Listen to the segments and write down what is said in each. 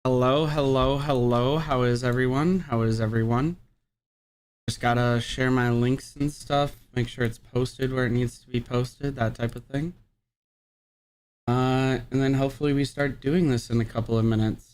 Hello, hello, hello. How is everyone? How is everyone? Just gotta share my links and stuff, make sure it's posted where it needs to be posted, that type of thing. And then hopefully we start doing this in a couple of minutes.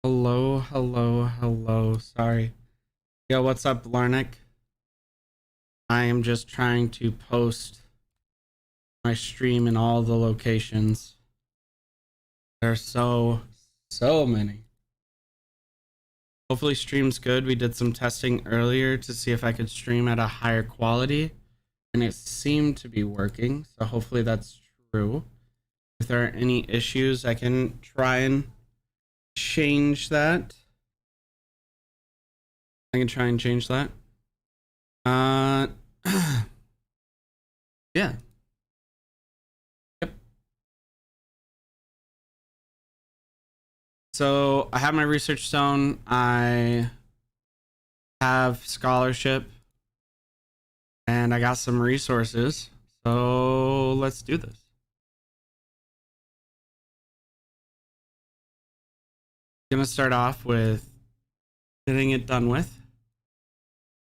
Hello, hello, hello. Sorry. Yo, what's up, Larnick? I am just trying to post my stream in all the locations. There's so many. Hopefully stream's good. We did some testing earlier to see if I could stream at a higher quality, and it seemed to be working, so hopefully that's true. If there are any issues, I can try and change that. Uh yeah. Yep. So I have my research zone. I have scholarship, and I got some resources. So let's do this. Gonna start off with getting it done with,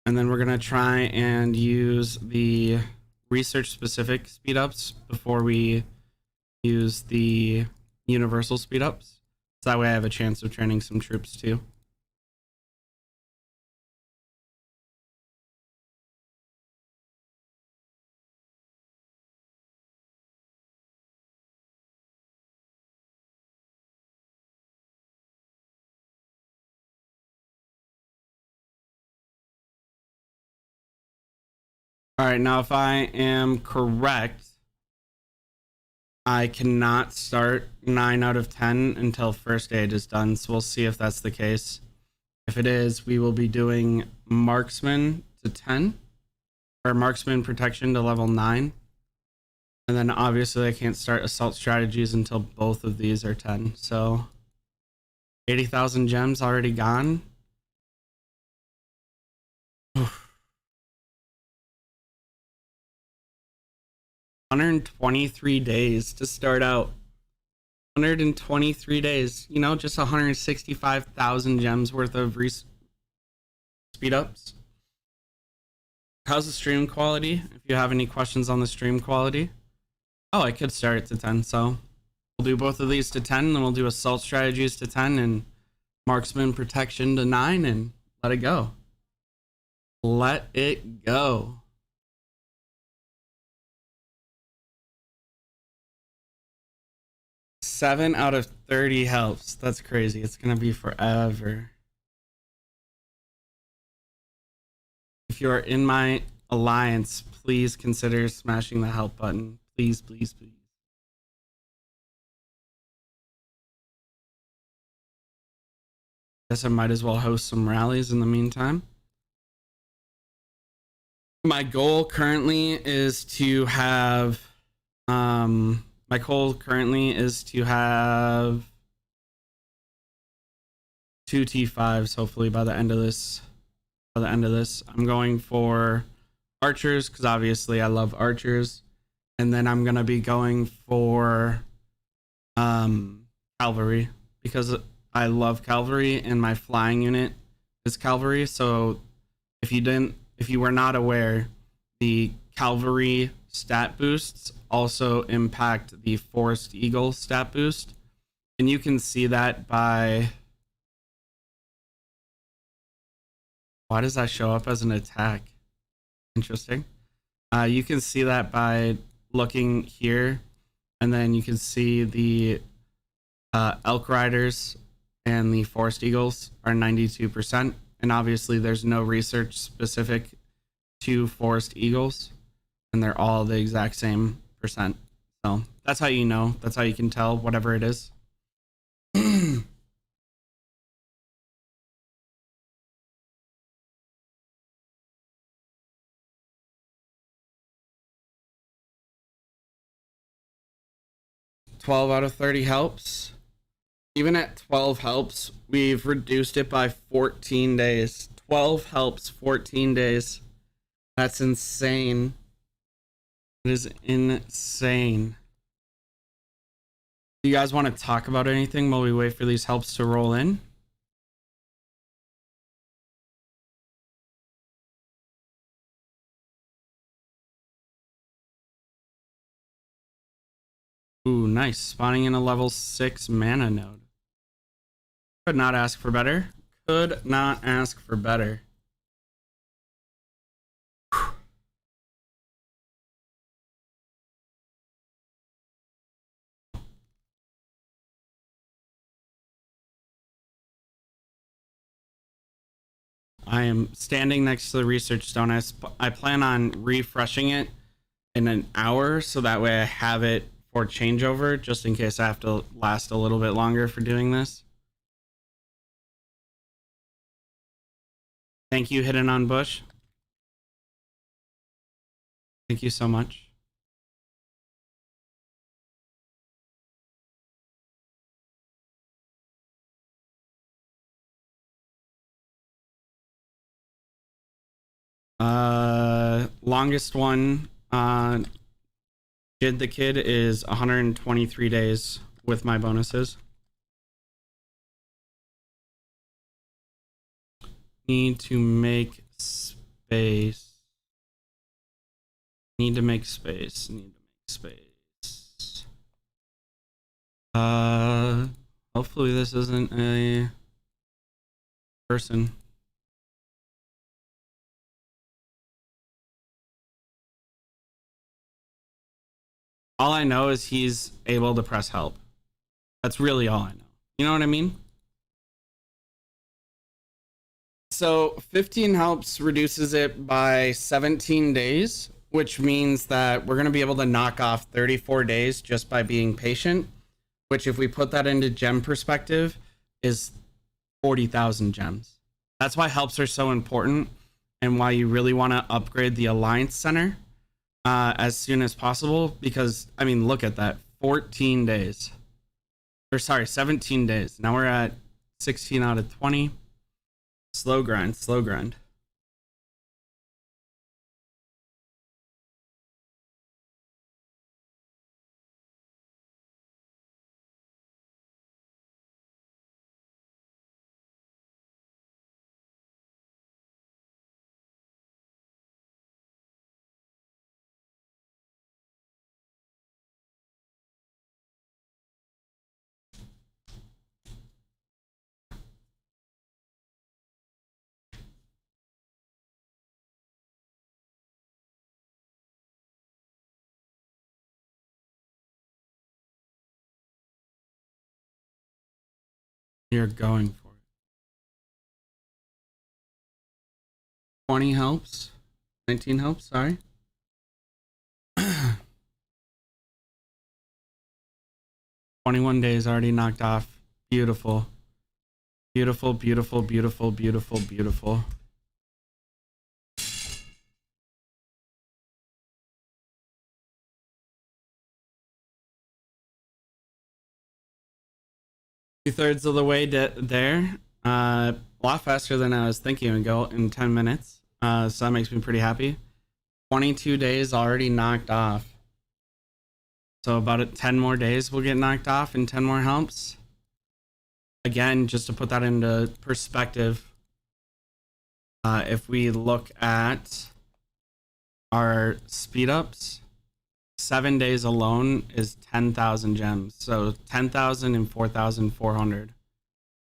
and then we're gonna try and use the research specific speed ups before we use the universal speed ups, so that way I have a chance of training some troops too. All right, now if I am correct, I cannot start 9 out of 10 until first aid is done, so we'll see if that's the case. If it is, we will be doing marksman to 10, or marksman protection to level 9. And then obviously I can't start assault strategies until both of these are 10. So 80,000 gems already gone. 123 days to start out. 123 days, you know, just 165,000 gems worth of speed ups. How's the stream quality? If you have any questions on the stream quality. Oh, I could start it to 10, so we'll do both of these to 10, and then we'll do assault strategies to 10 and marksman protection to 9, and let it go. Let it go. Seven out of 30 helps. That's crazy. It's gonna be forever. If you are in my alliance, please consider smashing the help button. Please, please, please. Guess I might as well host some rallies in the meantime. My goal currently is to have my goal currently is to have 2 T5's hopefully by the end of this. I'm going for archers because obviously I love archers, and then I'm gonna be going for cavalry because I love cavalry and my flying unit is cavalry. So if you were not aware, the cavalry stat boosts also impact the Forest Eagle stat boost, and you can see that by Why does that show up as an attack? Interesting. You can see that by looking here, and then you can see the elk riders and the forest eagles are 92%. And obviously there's no research specific to forest eagles, and they're all the exact same percent. So that's how you know. That's how you can tell whatever it is. 12 out of 30 helps. Even at 12 helps, we've reduced it by 14 days. 12 helps, 14 days. That's insane. It is insane. Do you guys want to talk about anything while we wait for these helps to roll in? Ooh, nice. Spawning in a level 6 mana node. Could not ask for better. Could not ask for better. I am standing next to the research stone. I plan on refreshing it in an hour so that way I have it for changeover, just in case I have to last a little bit longer for doing this. Thank you, Hidden on Bush. Thank you so much. Longest one did the kid is 123 days with my bonuses. Need to make space. Need to make space. Need to make space. Hopefully this isn't a person. All I know is he's able to press help. That's really all I know. You know what I mean? So 15 helps reduces it by 17 days, which means that we're going to be able to knock off 34 days just by being patient, which if we put that into gem perspective is 40,000 gems. That's why helps are so important and why you really want to upgrade the Alliance Center as soon as possible, because I mean, look at that. 14 days. Or sorry, 17 days. Now we're at 16 out of 20. Slow grind, slow grind. You're going for it. 20 helps. 19 helps, sorry. 21 days already knocked off. Beautiful. Beautiful, beautiful, beautiful, beautiful, beautiful. Two-thirds of the way there. A lot faster than I was thinking it would go in 10 minutes. So that makes me pretty happy. 22 days already knocked off. So about 10 more days will get knocked off and 10 more helps. Again, just to put that into perspective, if we look at our speed ups, 7 days alone is 10,000 gems. So 10,000 and 4,400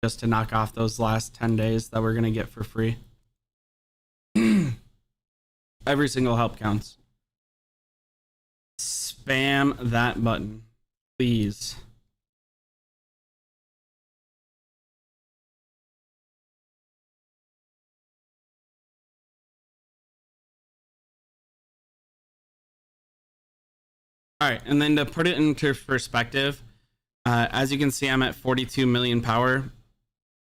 just to knock off those last 10 days that we're going to get for free. Every single help counts. Spam that button, please. All right, and then to put it into perspective, as you can see, I'm at 42 million power.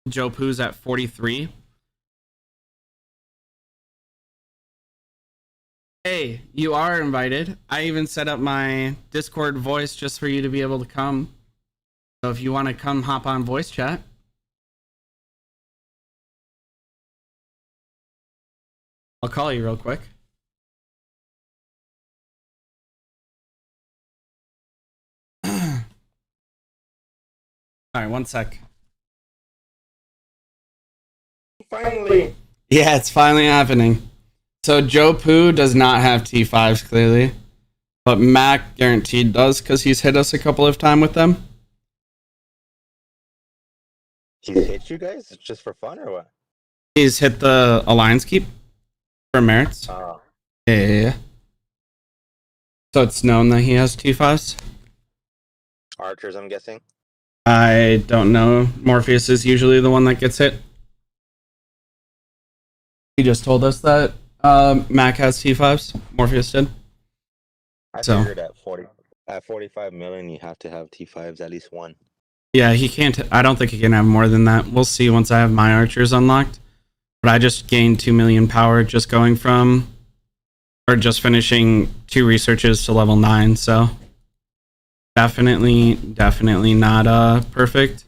Joe Poo's at 43. Hey, you are invited. I even set up my Discord voice just for you to be able to come. So if you want to come hop on voice chat. I'll call you real quick. All right, one sec. Finally. Yeah, it's finally happening. So Joe Poo does not have T5's clearly, but Mac guaranteed does because he's hit us a couple of times with them. He's hit you guys just for fun or what? He's hit the Alliance Keep for merits. Oh. Yeah. So it's known that he has T5's. Archers, I'm guessing. I don't know. Morpheus is usually the one that gets hit. He just told us that Mac has T5's. Morpheus did. I figured at 45 million, you have to have T5s, at least one. Yeah, he can't. I don't think he can have more than that. We'll see once I have my archers unlocked. But I just gained 2 million power just going from, or just finishing 2 researches to level 9. So definitely not perfect.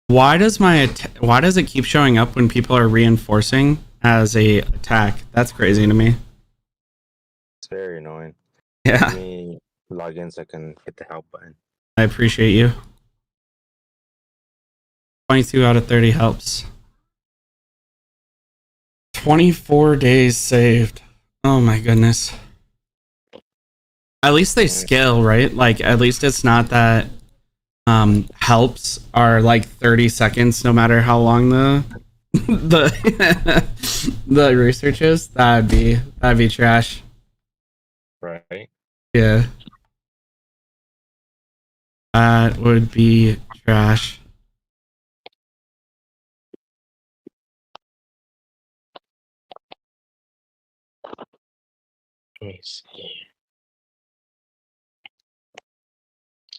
Why does it keep showing up when people are reinforcing as a attack? That's crazy to me. It's very annoying. Yeah. Let me log in so I can hit the help button. I appreciate you. 22 out of 30 helps. 24 days saved. Oh my goodness. At least they scale, right? Like, at least it's not that helps are like 30 seconds no matter how long the the research is. That'd be trash. Right. Yeah. That would be trash. Let me see.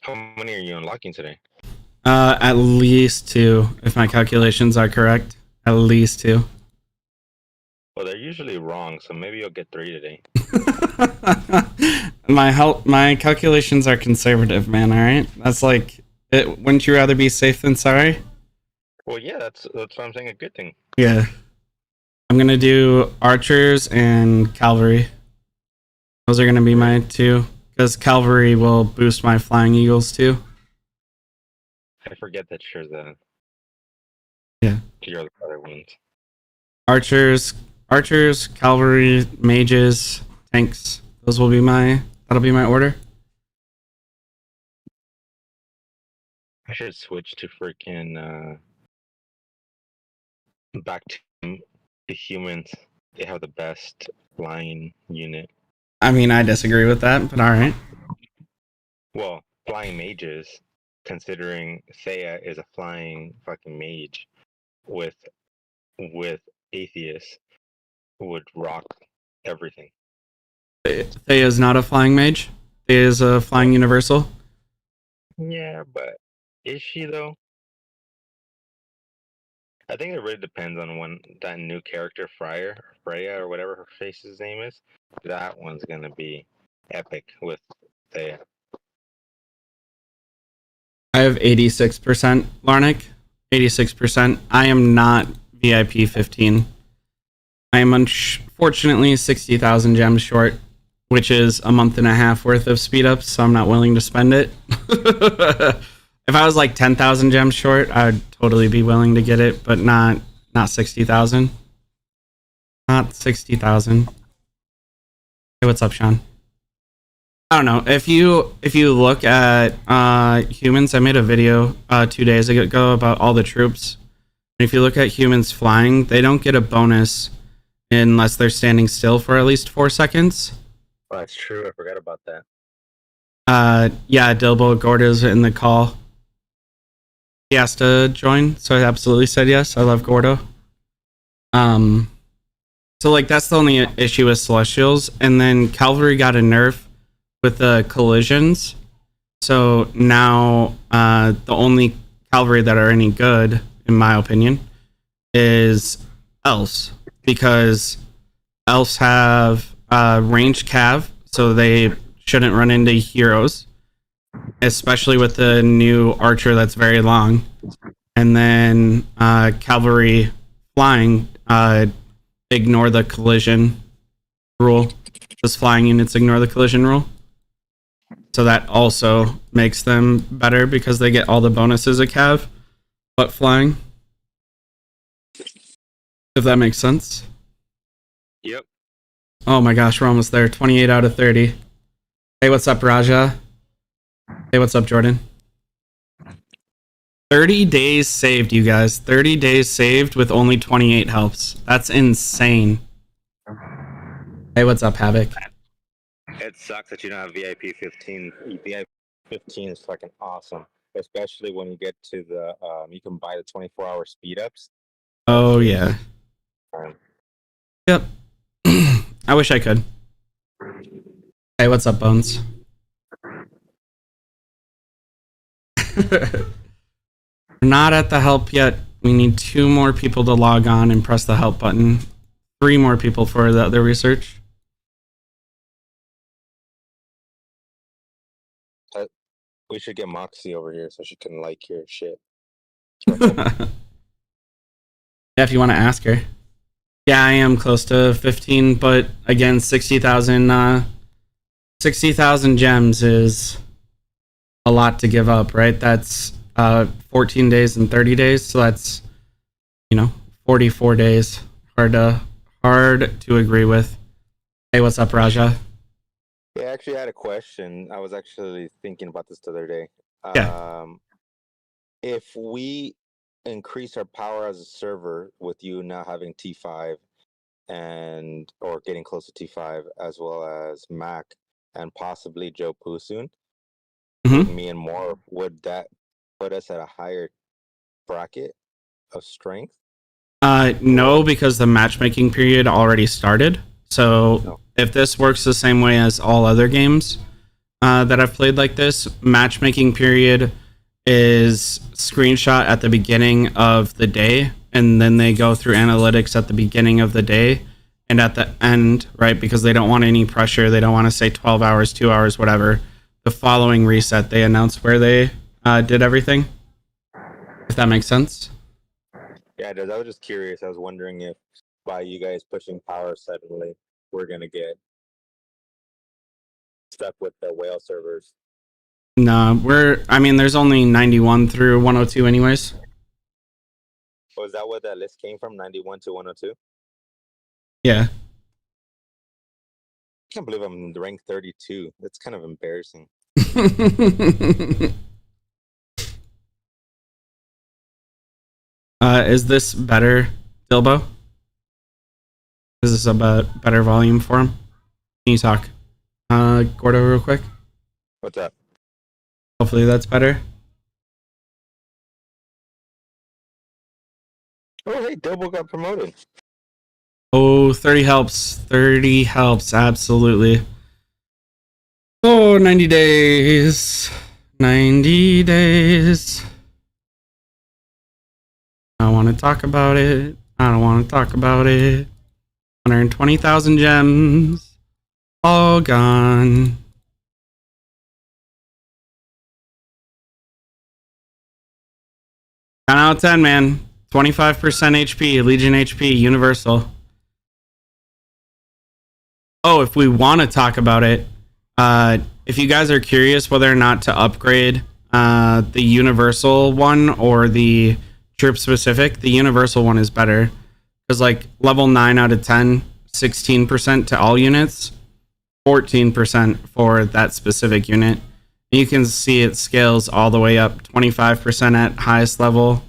How many are you unlocking today? At least 2, if my calculations are correct. At least 2. Well, they're usually wrong, so maybe you'll get 3 today. My calculations are conservative, man. All right, that's like it. Wouldn't you rather be safe than sorry? Well, yeah, that's what I'm saying. A good thing. Yeah, I'm gonna do archers and cavalry. Those are gonna be my 2, because cavalry will boost my flying eagles too. I forget that you're the other ones. Archers, cavalry, mages, tanks. Those will be that'll be my order. I should switch to freaking back to humans. They have the best flying unit. I mean, I disagree with that, but all right. Well, flying mages, considering Thea is a flying fucking mage with atheists, would rock everything. Thea is not a flying mage. Thea is a flying universal. Yeah, but is she though? I think it really depends on when that new character Freya or whatever her face's name is. That one's gonna be epic with Thea. I have 86%, Larnick. 86%. I am not VIP 15. I am unfortunately 60,000 gems short, which is a month and a half worth of speed ups, so I'm not willing to spend it. If I was like 10,000 gems short, I'd totally be willing to get it, but not 60,000. Not 60,000. Hey, what's up, Sean? I don't know. If you look at humans, I made a video 2 days ago about all the troops. And if you look at humans flying, they don't get a bonus unless they're standing still for at least 4 seconds. Oh, that's true. I forgot about that. Yeah, Dilbo Gordo's in the call. He asked to join, so I absolutely said yes. I love Gordo. So like that's the only issue with Celestials, and then Cavalry got a nerf with the collisions. So now the only Cavalry that are any good, in my opinion, is Elves, because Elves have ranged cav, so they shouldn't run into heroes, especially with the new archer that's very long. And then Cavalry flying, ignore the collision rule. Just flying units ignore the collision rule. So that also makes them better because they get all the bonuses of cav, but flying. If that makes sense. Yep. Oh my gosh, we're almost there. 28 out of 30. Hey, what's up, Raja? Hey, what's up, Jordan? 30 days saved, you guys. 30 days saved with only 28 helps. That's insane. Hey, what's up, Havoc? It sucks that you don't have VIP 15. VIP 15 is fucking awesome, especially when you get to the you can buy the 24-hour speed ups. Oh yeah. Yep. I wish I could. Hey, what's up, Bones? We're not at the help yet. We need 2 more people to log on and press the help button. 3 more people for the other research. We should get Moxie over here so she can like your shit. Yeah, if you want to ask her. Yeah, I am close to 15, but again, 60,000 gems is a lot to give up, right? That's 14 days and 30 days, so that's 44 days. Hard to agree with. Hey, what's up, Raja? Yeah, actually, I had a question. I was actually thinking about this the other day. Yeah. If we increase our power as a server with you now having T5 or getting close to T5, as well as Mac and possibly Joe Poo soon, with me and more, would that put us at a higher bracket of strength? No, because the matchmaking period already started. So if this works the same way as all other games that I've played like this, matchmaking period is screenshot at the beginning of the day, and then they go through analytics at the beginning of the day and at the end, right? Because they don't want any pressure. They don't want to say 12 hours, 2 hours, whatever. The following reset, they announce where they did everything. If that makes sense. Yeah, it does. I was just curious. I was wondering if by you guys pushing power suddenly, we're going to get stuck with the whale servers. No, there's only 91 through 102 anyways. Was that what that list came from, 91 to 102? Yeah. I can't believe I'm ranked 32. That's kind of embarrassing. Is this better, Dilbo? Is this a better volume for him? Can you talk, Gordo, real quick? What's up? Hopefully that's better. Oh, hey, Double got promoted. Oh, 30 helps. 30 helps, absolutely. Oh, 90 days. 90 days. I don't want to talk about it. I don't want to talk about it. 120,000 gems. All gone. Ten out of 10, man. 25% HP, Legion HP, Universal. Oh, if we want to talk about it, if you guys are curious whether or not to upgrade the Universal one or the Troop Specific, the Universal one is better. Because, like, level 9 out of 10, 16% to all units, 14% for that specific unit. You can see it scales all the way up, 25% at highest level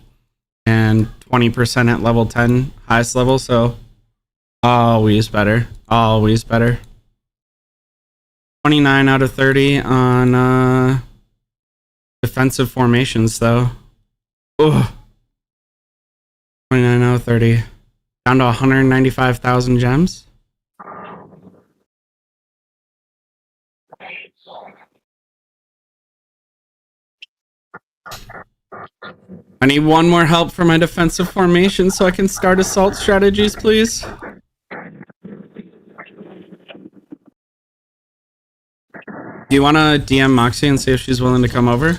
and 20% at level 10 highest level. So Always better. Always better. 29 out of 30 on defensive formations, though. Ugh. 29 out of 30. Down to 195,000 gems. I need one more help for my defensive formation so I can start assault strategies, please. Do you want to DM Moxie and see if she's willing to come over?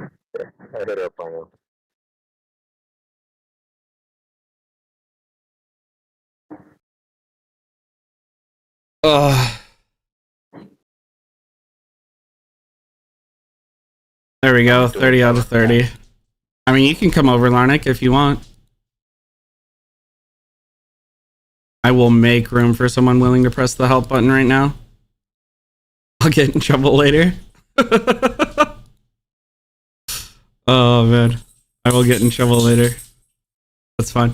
I hit her up on one. Ugh. There we go, 30 out of 30. I mean, you can come over, Larnick, if you want. I will make room for someone willing to press the help button right now. I'll get in trouble later. Oh, man. I will get in trouble later. That's fine.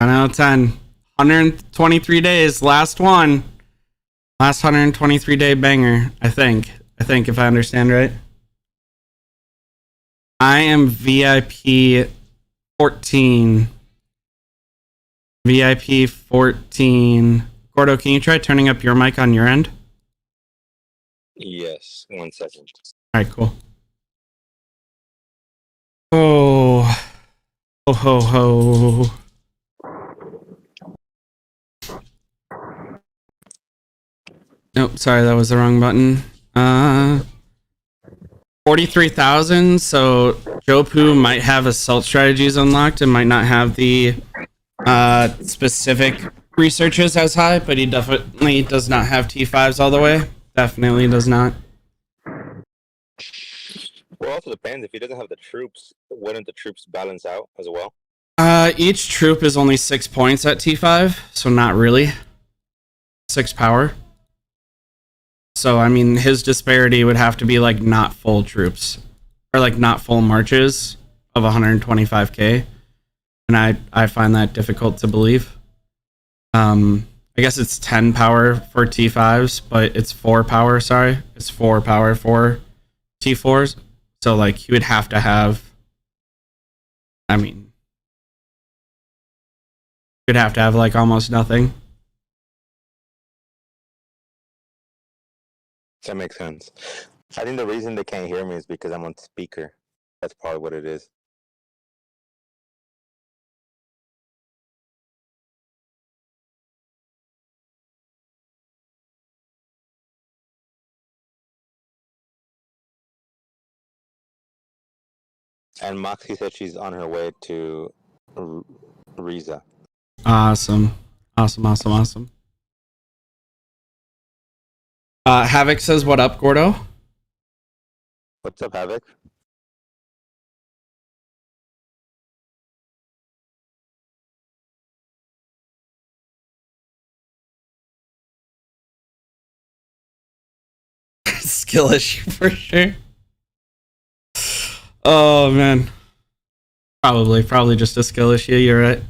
10 out of 10. 123 days. Last one. Last 123 day banger, I think. If I understand right. I am VIP 14. VIP 14. Gordo, can you try turning up your mic on your end? Yes, 1 second. All right, cool. Oh. Ho, ho, ho. Nope, sorry, that was the wrong button. 43,000, so Jopu might have assault strategies unlocked and might not have the specific researches as high, but he definitely does not have T5's all the way. Definitely does not. Well, also depends. If he doesn't have the troops, wouldn't the troops balance out as well? Each troop is only 6 points at T5, so not really. 6 power. So, I mean, his disparity would have to be like not full troops or like not full marches of 125k. And I find that difficult to believe. I guess it's 10 power for T5s, but it's 4 power. Sorry, it's 4 power for T4s. So, like, he would have to have, I mean, you'd have to have like almost nothing. That makes sense. I think the reason they can't hear me is because I'm on speaker. That's probably what it is. And Moxie said she's on her way to Riza. Awesome. Havoc says, "What up, Gordo?" What's up, Havoc? Skill issue for sure. Oh man. Probably just a skill issue, you're right.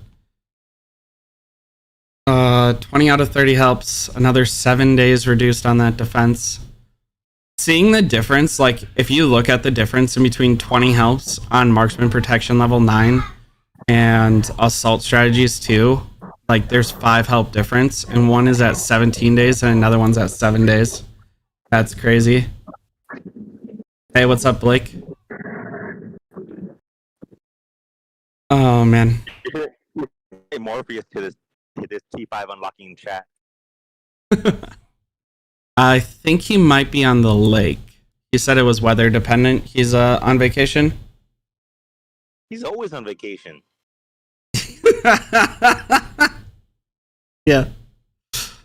20 out of 30 helps. Another 7 days reduced on that defense. Seeing the difference, like if you look at the difference in between 20 helps on marksman protection level 9 and assault strategies 2, like there's 5 help difference, and one is at 17 days and another one's at 7 days. That's crazy. Hey, what's up, Blake? Oh man. Hey, Morpheus to this T5 unlocking chat. I think he might be on the lake. He said it was weather dependent. He's on vacation. He's always on vacation. Yeah.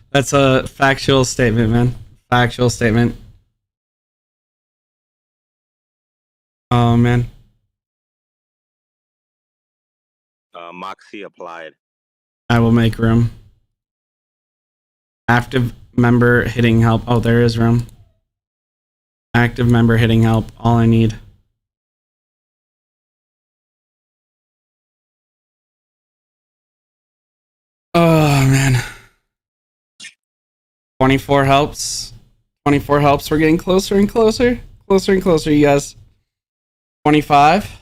That's a factual statement, man. Factual statement. Oh man. Moxie applied. I will make room. Active member hitting help. Oh, there is room. Active member hitting help. All I need. Oh man. 24 helps. 24 helps. We're getting closer and closer. Closer and closer, you guys. 25.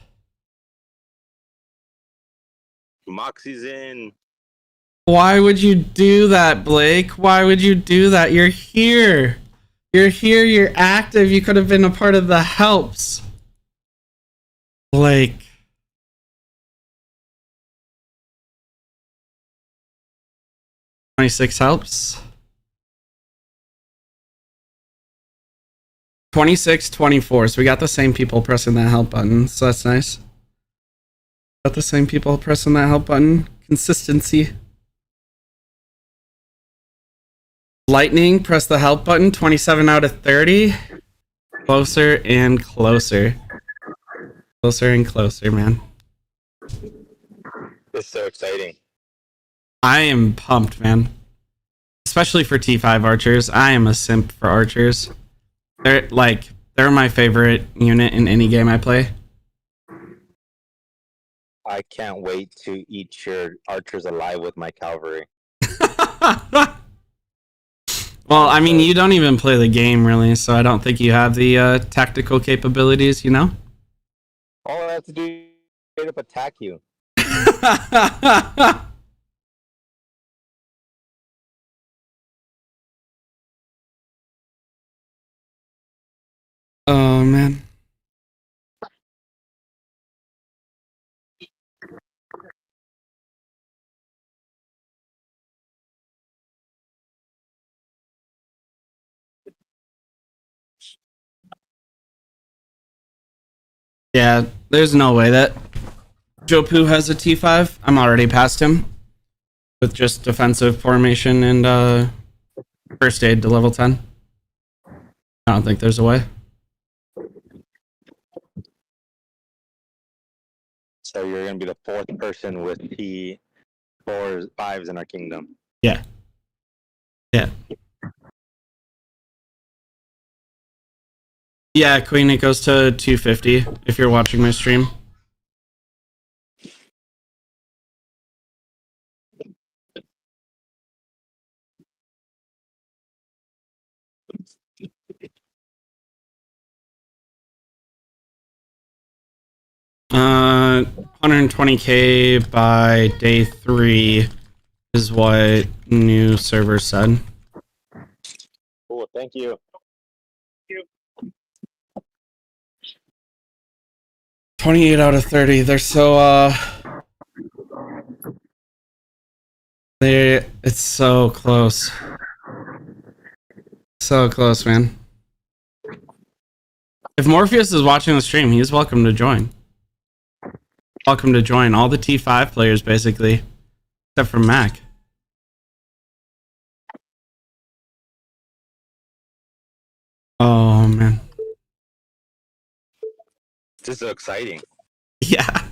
Moxie's in. Why would you do that, Blake? Why would you do that? You're here. You're here. You're active. You could have been a part of the helps. Blake. $26 helps. 26, 24. So we got the same people pressing that help button. So that's nice. Got the same people pressing that help button. Consistency. Lightning, press the help button. 27 out of 30. Closer and closer. Closer and closer, man. It's so exciting. I am pumped, man. Especially for T5 archers. I am a simp for archers. They're my favorite unit in any game I play. I can't wait to eat your archers alive with my cavalry. Well, I mean, you don't even play the game, really, so I don't think you have the tactical capabilities, you know? All I have to do is straight up attack you. Oh, man. Yeah, there's no way that Jopu has a T5. I'm already past him with just defensive formation and first aid to level 10. I don't think there's a way. So you're going to be the fourth person with T5's in our kingdom. Yeah. Yeah. Yeah, Queen, it goes to 250 if you're watching my stream. Uh, 120k by day 3 is what new server said. Cool, thank you. 28 out of 30. They're so it's so close. So close, man. If Morpheus is watching the stream, he's welcome to join. Welcome to join all the T5 players, basically, except for Mac. Oh man. This is so exciting. Yeah.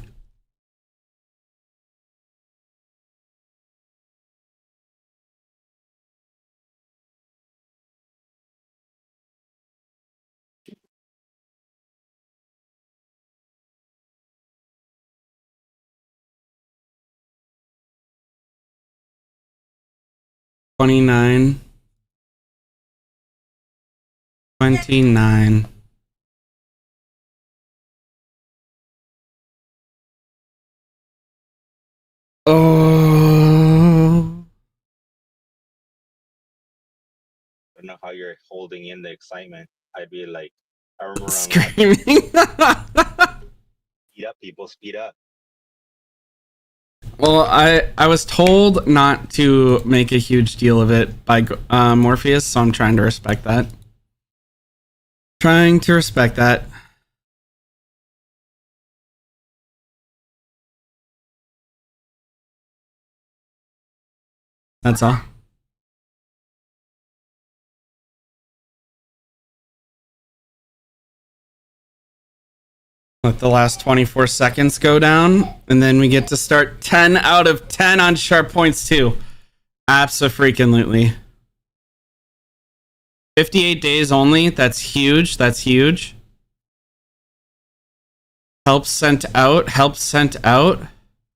$29. $29. Oh. I don't know how you're holding in the excitement. I'd be like, I remember Screaming. speed up, people, speed up. Well, I was told not to make a huge deal of it by Morpheus, so I'm trying to respect that. Trying to respect that. That's all. Let the last 24 seconds go down, and then we get to start 10 out of 10 on sharp points too. Abso-freaking-lutely. 58 days only. That's huge. That's huge. Help sent out. Help sent out.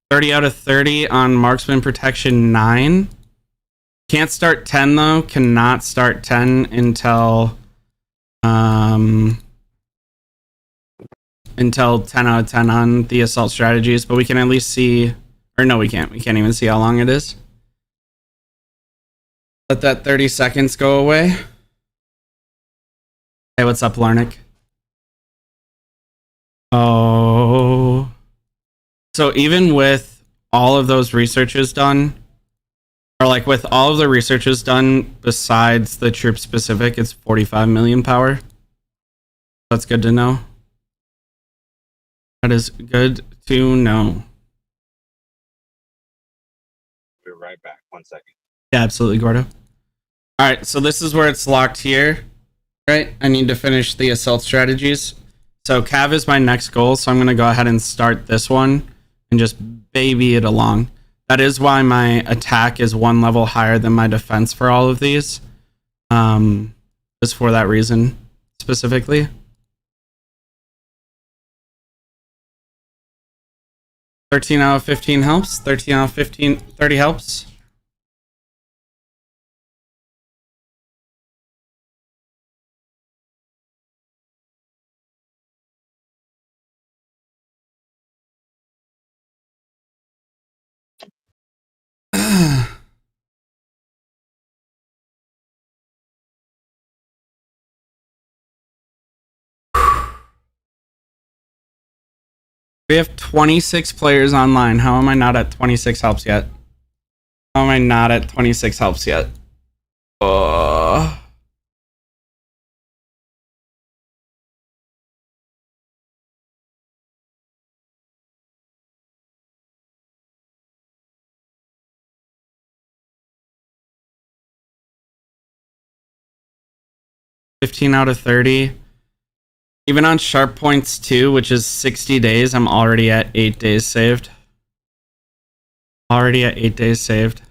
30 out of 30 on marksman protection 9. Can't start 10 though. Cannot start 10 until 10 out of 10 on the assault strategies, but we can at least see, or no, we can't. We can't even see how long it is. Let that 30 seconds go away. Hey, what's up, Larnick? Oh. So even with all of those researches done, or like with all of the researches done besides the troop specific, it's 45 million power. That's good to know. That is good to know. We're right back. 1 second. Yeah, absolutely, Gordo. All right, so this is where it's locked here. Right, I need to finish the assault strategies. So Cav is my next goal, so I'm going to go ahead and start this one and just baby it along. That is why my attack is 1 level higher than my defense for all of these. Just for that reason specifically. 13 out of 15 helps. 13 out of 15, 30 helps. We have 26 players online. How am I not at 26 helps yet? How am I not at 26 helps yet? 15 out of 30. Even on sharp points 2, which is 60 days, I'm already at 8 days saved. Already at 8 days saved.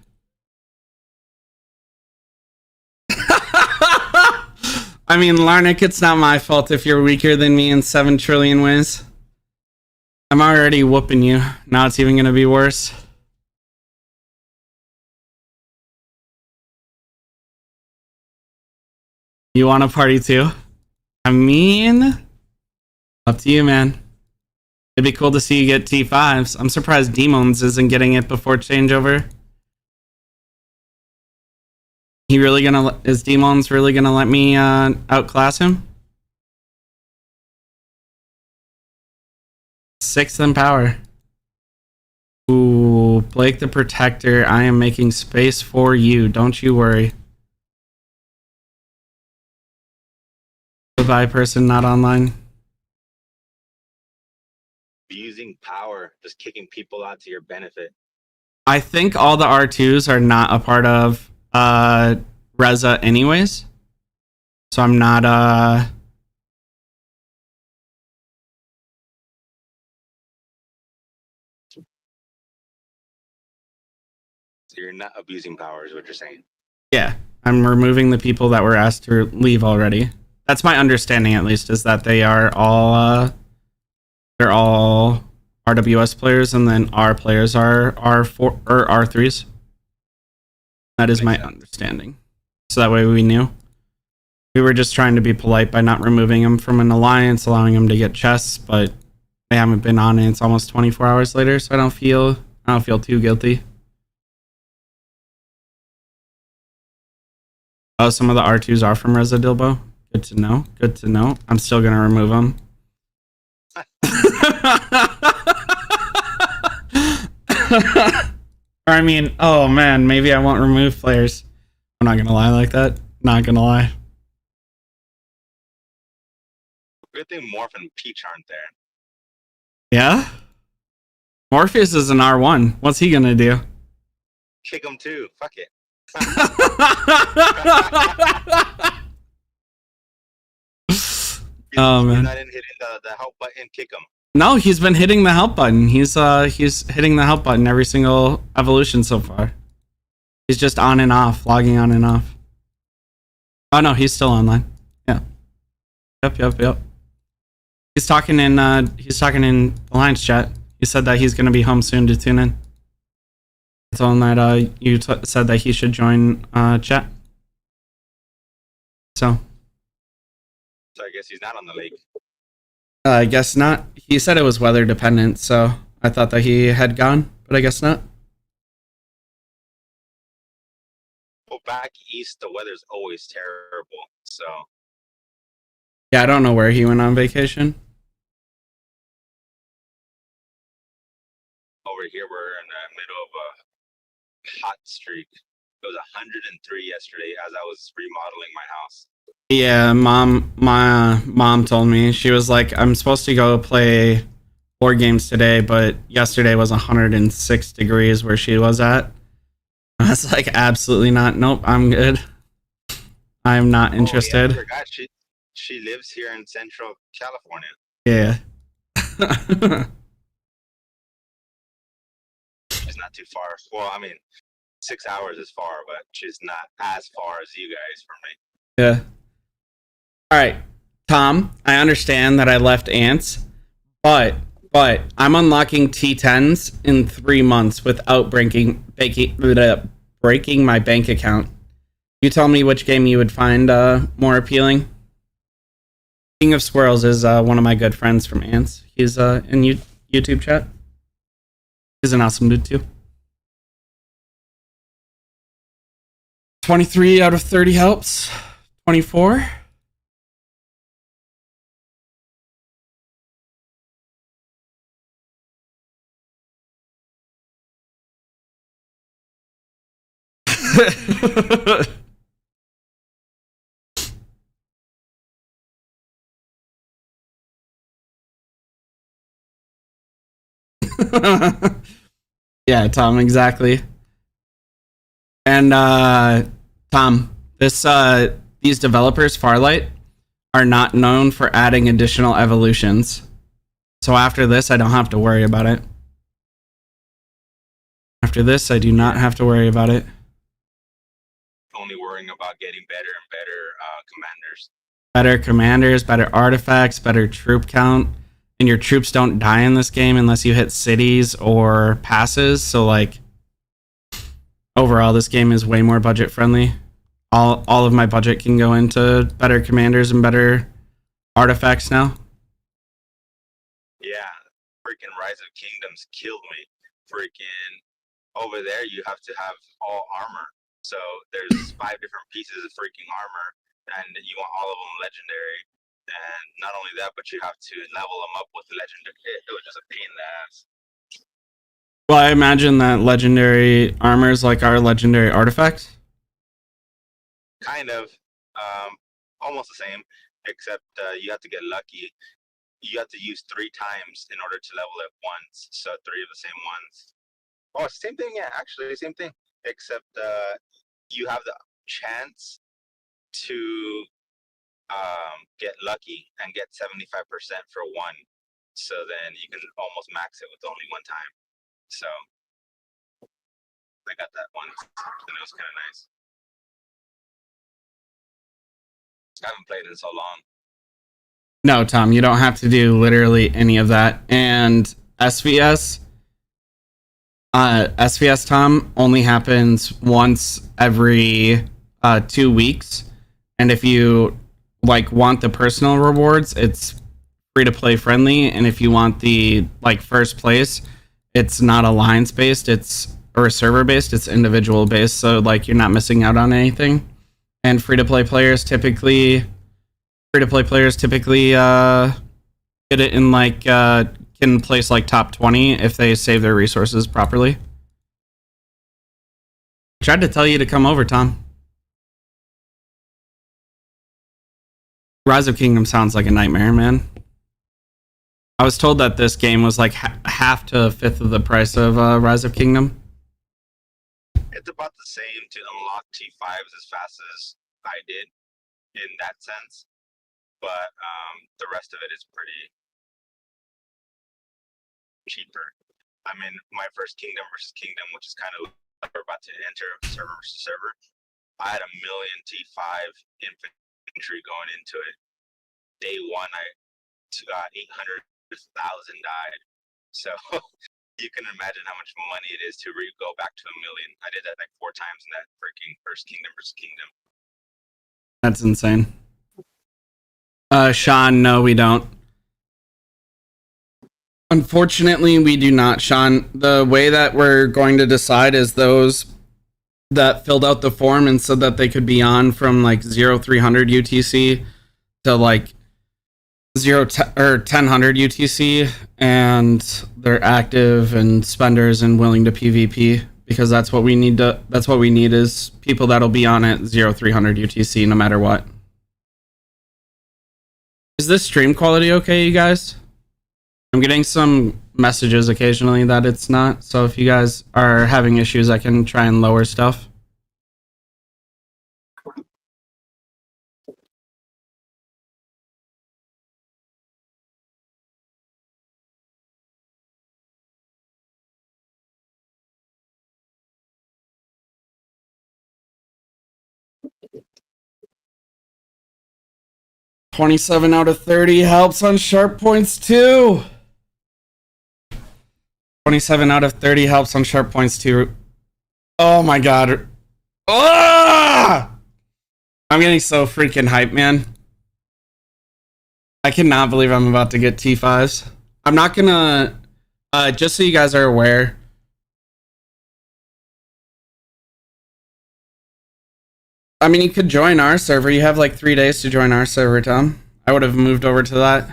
I mean, Larnick, it's not my fault if you're weaker than me in 7 trillion ways. I'm already whooping you. Now it's even going to be worse. You want a party too? I mean, up to you, man. It'd be cool to see you get T5's. I'm surprised Demons isn't getting it before changeover. Is Demons really gonna let me outclass him? 6th in power. Ooh, Blake the Protector, I am making space for you. Don't you worry. Goodbye, person not online. Using power, just kicking people out to your benefit. I think all the R2s are not a part of Reza anyways. So I'm not So you're not abusing power is what you're saying. Yeah, I'm removing the people that were asked to leave already. That's my understanding, at least, is that they are all they're all RWS players, and then our players are R4 or R3s. That is my understanding. So that way we knew. We were just trying to be polite by not removing them from an alliance, allowing them to get chests, but they haven't been on it. It's almost 24 hours later, so I don't feel too guilty. Oh, some of the R2s are from Reza Dilbo. Good to know. Good to know. I'm still gonna remove them. Or I mean, oh man, maybe I won't remove players. I'm not gonna lie like that. Not gonna lie. Good thing Morph and Peach aren't there. Yeah? Morpheus is an R1. What's he gonna do? Kick him too. Fuck it. Oh man. Not in hitting the help button, kick him. No, he's been hitting the help button. He's hitting the help button every single evolution so far. He's just on and off, logging on and off. Oh no, he's still online. Yeah. Yep. He's talking in Alliance chat. He said that he's gonna be home soon to tune in. told him that you said that he should join chat. So I guess he's not on the lake. I guess not. He said it was weather dependent, so I thought that he had gone, but I guess not. Well, back east, the weather's always terrible. So yeah, I don't know where he went on vacation. Over here, we're in the middle of a hot streak. It was 103 yesterday as I was remodeling my house. Yeah, my mom told me. She was like, I'm supposed to go play board games today, but yesterday was 106 degrees where she was at. I was like, absolutely not. Nope, I'm good. I'm not interested. Yeah, I forgot she lives here in Central California. Yeah. She's not too far. Well, I mean, 6 hours is far, but she's not as far as you guys from me. Yeah. All right, Tom, I understand that I left ants, but I'm unlocking T10s in 3 months without breaking my bank account. You tell me which game you would find more appealing. King of Squirrels is one of my good friends from Ants. He's in YouTube chat. He's an awesome dude too. 23 out of 30 helps. 24. Yeah, Tom, exactly. And Tom, these developers, Farlight, are not known for adding additional evolutions. So after this, I don't have to worry about it. After this, I do not have to worry about it. Only worrying about getting better and better commanders. Better commanders, better artifacts, better troop count. And your troops don't die in this game unless you hit cities or passes. So, like, overall, this game is way more budget friendly. All of my budget can go into better commanders and better artifacts now. Yeah, freaking Rise of Kingdoms killed me. Freaking over there, you have to have all armor. So there's 5 different pieces of freaking armor, and you want all of them legendary. And not only that, but you have to level them up with legendary. It was just a pain in the ass. Well, I imagine that legendary armor is like our legendary artifacts. Kind of, almost the same, except you have to get lucky. You have to use 3 times in order to level it once. So 3 of the same ones. Oh, same thing. Yeah, actually, same thing. Except you have the chance to get lucky and get 75% for 1. So then you can almost max it with only 1 time. So I got that one, and it was kind of nice. I haven't played in so long. No, Tom, you don't have to do literally any of that. And SVS, Tom, only happens once every 2 weeks. And if you like want the personal rewards, it's free to play friendly. And if you want the like first place, it's not alliance based, or server based, it's individual based. So like you're not missing out on anything. And free to play players typically get it in like can place like top 20 if they save their resources properly. I tried to tell you to come over, Tom. Rise of Kingdom sounds like a nightmare, man. I was told that this game was like half to a fifth of the price of Rise of Kingdom. It's about the same to unlock T5's as fast as I did in that sense. But the rest of it is pretty cheaper. I mean, my first Kingdom versus Kingdom, which is kind of like we're about to enter server versus server, I had 1 million T5 infantry going into it. Day 1, I 800,000 died. So You can imagine how much money it is to go back to 1 million. I did that like 4 times in that freaking first Kingdom versus Kingdom. That's insane. Sean, no, we don't. Unfortunately, we do not, Sean. The way that we're going to decide is those that filled out the form and said that they could be on from like 0300 UTC to like 1000 UTC, and they're active and spenders and willing to PvP, because that's what we need is people that'll be on at 0300 UTC no matter what. Is this stream quality okay, you guys? I'm getting some messages occasionally that it's not, so if you guys are having issues, I can try and lower stuff. $27 out of 30 helps on sharp points too. 27 out of 30 helps on sharp points too. Oh my god. Oh! I'm getting so freaking hyped, man. I cannot believe I'm about to get T5's. I'm not gonna... just so you guys are aware... I mean, you could join our server. You have like 3 days to join our server, Tom. I would have moved over to that.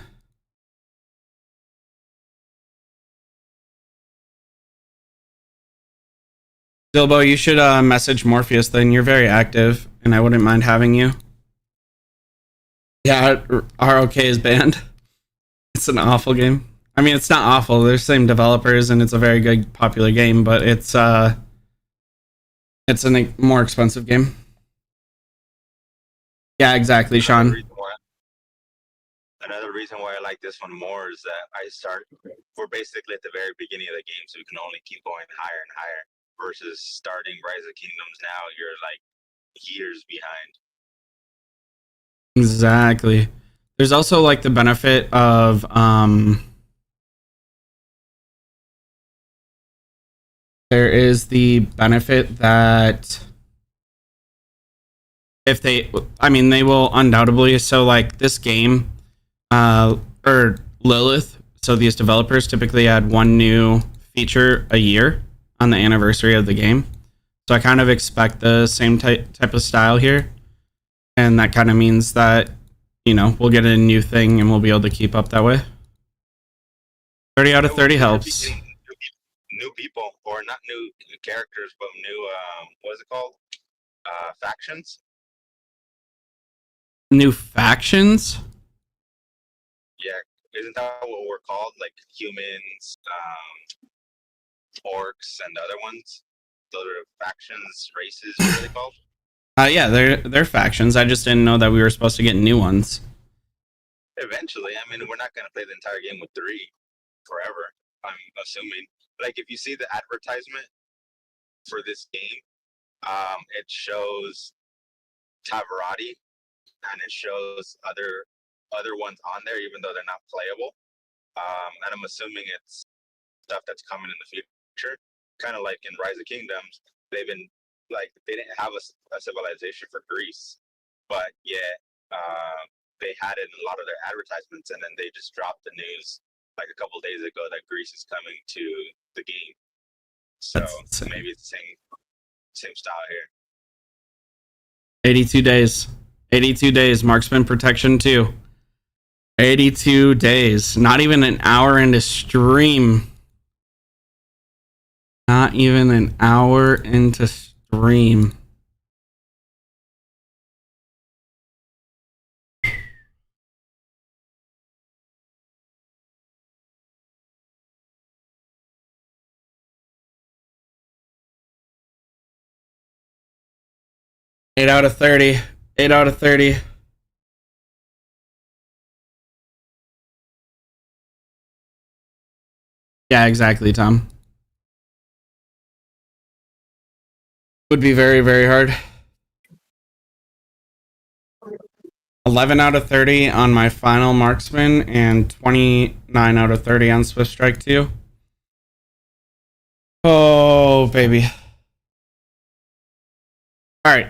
Dilbo, you should message Morpheus then. You're very active, and I wouldn't mind having you. Yeah, ROK is banned. It's an awful game. I mean, it's not awful. They're the same developers, and it's a very good, popular game, but it's a more expensive game. Yeah, exactly, Sean. Another reason why I like this one more is that we're basically at the very beginning of the game, so we can only keep going higher and higher. Versus starting Rise of Kingdoms now, you're like years behind. Exactly. There's also like the benefit of there is the benefit that if they will undoubtedly, so like this game or Lilith, so these developers typically add one new feature a year on the anniversary of the game. So I kind of expect the same type of style here. And that kind of means that, you know, we'll get a new thing and we'll be able to keep up that way. 30 out of 30 helps. New people, or not new characters, but new, what is it called? Factions? New factions? Yeah, isn't that what we're called? Like humans, orcs, and other ones? Those are factions, races, what are they called? Yeah, they're factions. I just didn't know that we were supposed to get new ones. Eventually, I mean, we're not going to play the entire game with 3 forever, I'm assuming. Like, if you see the advertisement for this game, it shows Tavarati, and it shows other ones on there, even though they're not playable. And I'm assuming it's stuff that's coming in the future. Kind of like in Rise of Kingdoms, they've been like, they didn't have a civilization for Greece, but yet they had it in a lot of their advertisements, and then they just dropped the news like a couple days ago that Greece is coming to the game. So maybe it's the same style here. 82 days. 82 days. Marksman protection 2. 82 days. Not even an hour into stream. Not even an hour into stream. Eight out of 30. 8 out of 30. Yeah, exactly, Tom. Would be very, very hard. 11 out of 30 on my final marksman and 29 out of 30 on Swift Strike 2. Oh, baby. All right.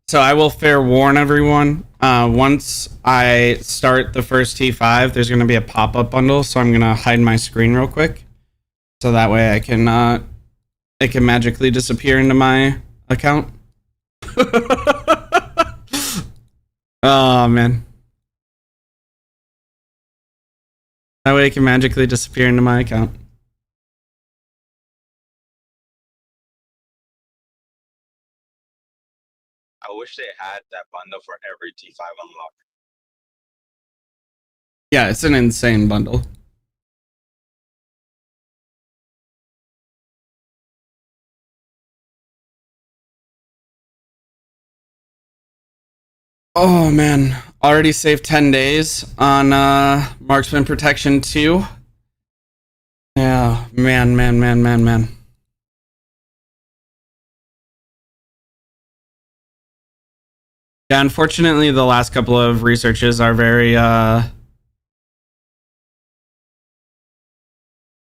So I will fair warn everyone. Once I start the first T5, there's going to be a pop-up bundle. So I'm going to hide my screen real quick. So that way I can, it can magically disappear into my account. Oh, man. That way it can magically disappear into my account. I wish they had that bundle for every T5 unlock. Yeah, it's an insane bundle. Oh man, already saved 10 days on Marksman Protection 2. Yeah, man. Yeah, unfortunately the last couple of researches are very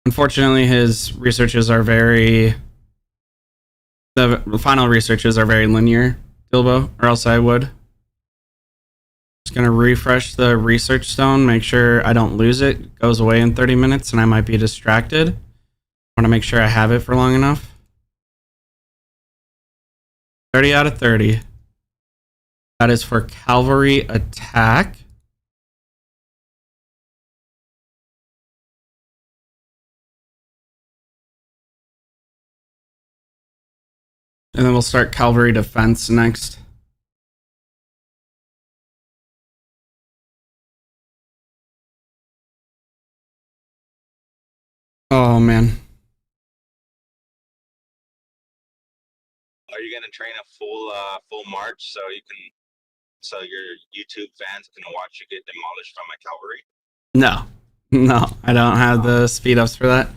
unfortunately his researches are very, the final researches are very linear, Bilbo, or else I would. Just gonna refresh the research stone, make sure I don't lose it. It goes away in 30 minutes and I might be distracted. I want to make sure I have it for long enough. 30 out of 30. That is for cavalry attack. And then we'll start cavalry defense next. Oh man. Are you gonna train a full march so your YouTube fans can watch you get demolished from my cavalry? No, I don't have the speed ups for that.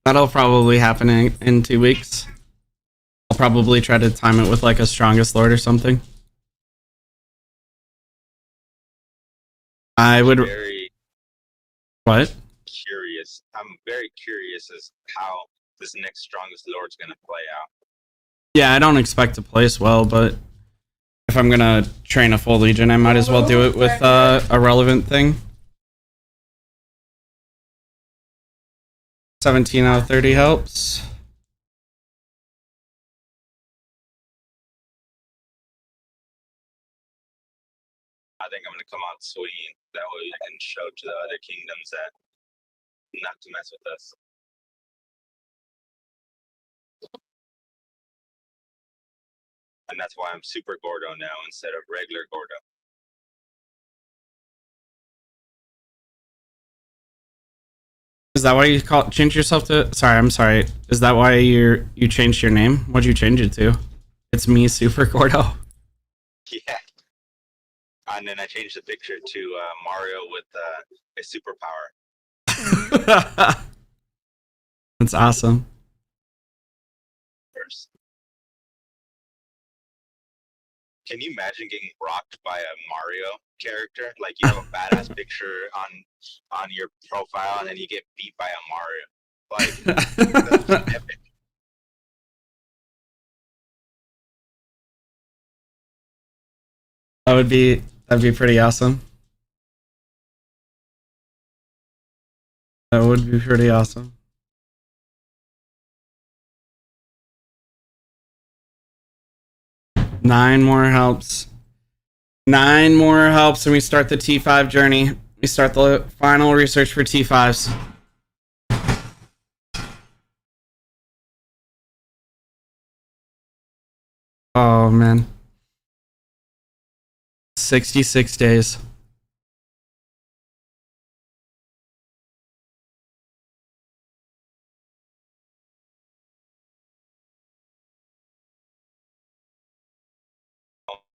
That'll probably happen in 2 weeks. I'll probably try to time it with like a strongest lord or something. I would. What? Curious. I'm very curious as how this next strongest lord's gonna play out. Yeah, I don't expect to place well, but if I'm gonna train a full legion, I might as well do it with a relevant thing. 17 out of 30 helps. I think I'm gonna come out swinging. That way I can show to the other kingdoms that not to mess with us. And that's why I'm Super Gordo now instead of regular Gordo. Is that why you change yourself to? Sorry, I'm sorry. Is that why you changed your name? What'd you change it to? It's me, Super Gordo. Yeah. And then I changed the picture to Mario with a superpower. That's awesome. First. Can you imagine getting rocked by a Mario character? Like you have a badass picture on your profile, and then you get beat by a Mario. Like that's epic. That'd be pretty awesome. That would be pretty awesome. Nine more helps, and we start the T5 journey. We start the final research for T5's. Oh man. 66 days.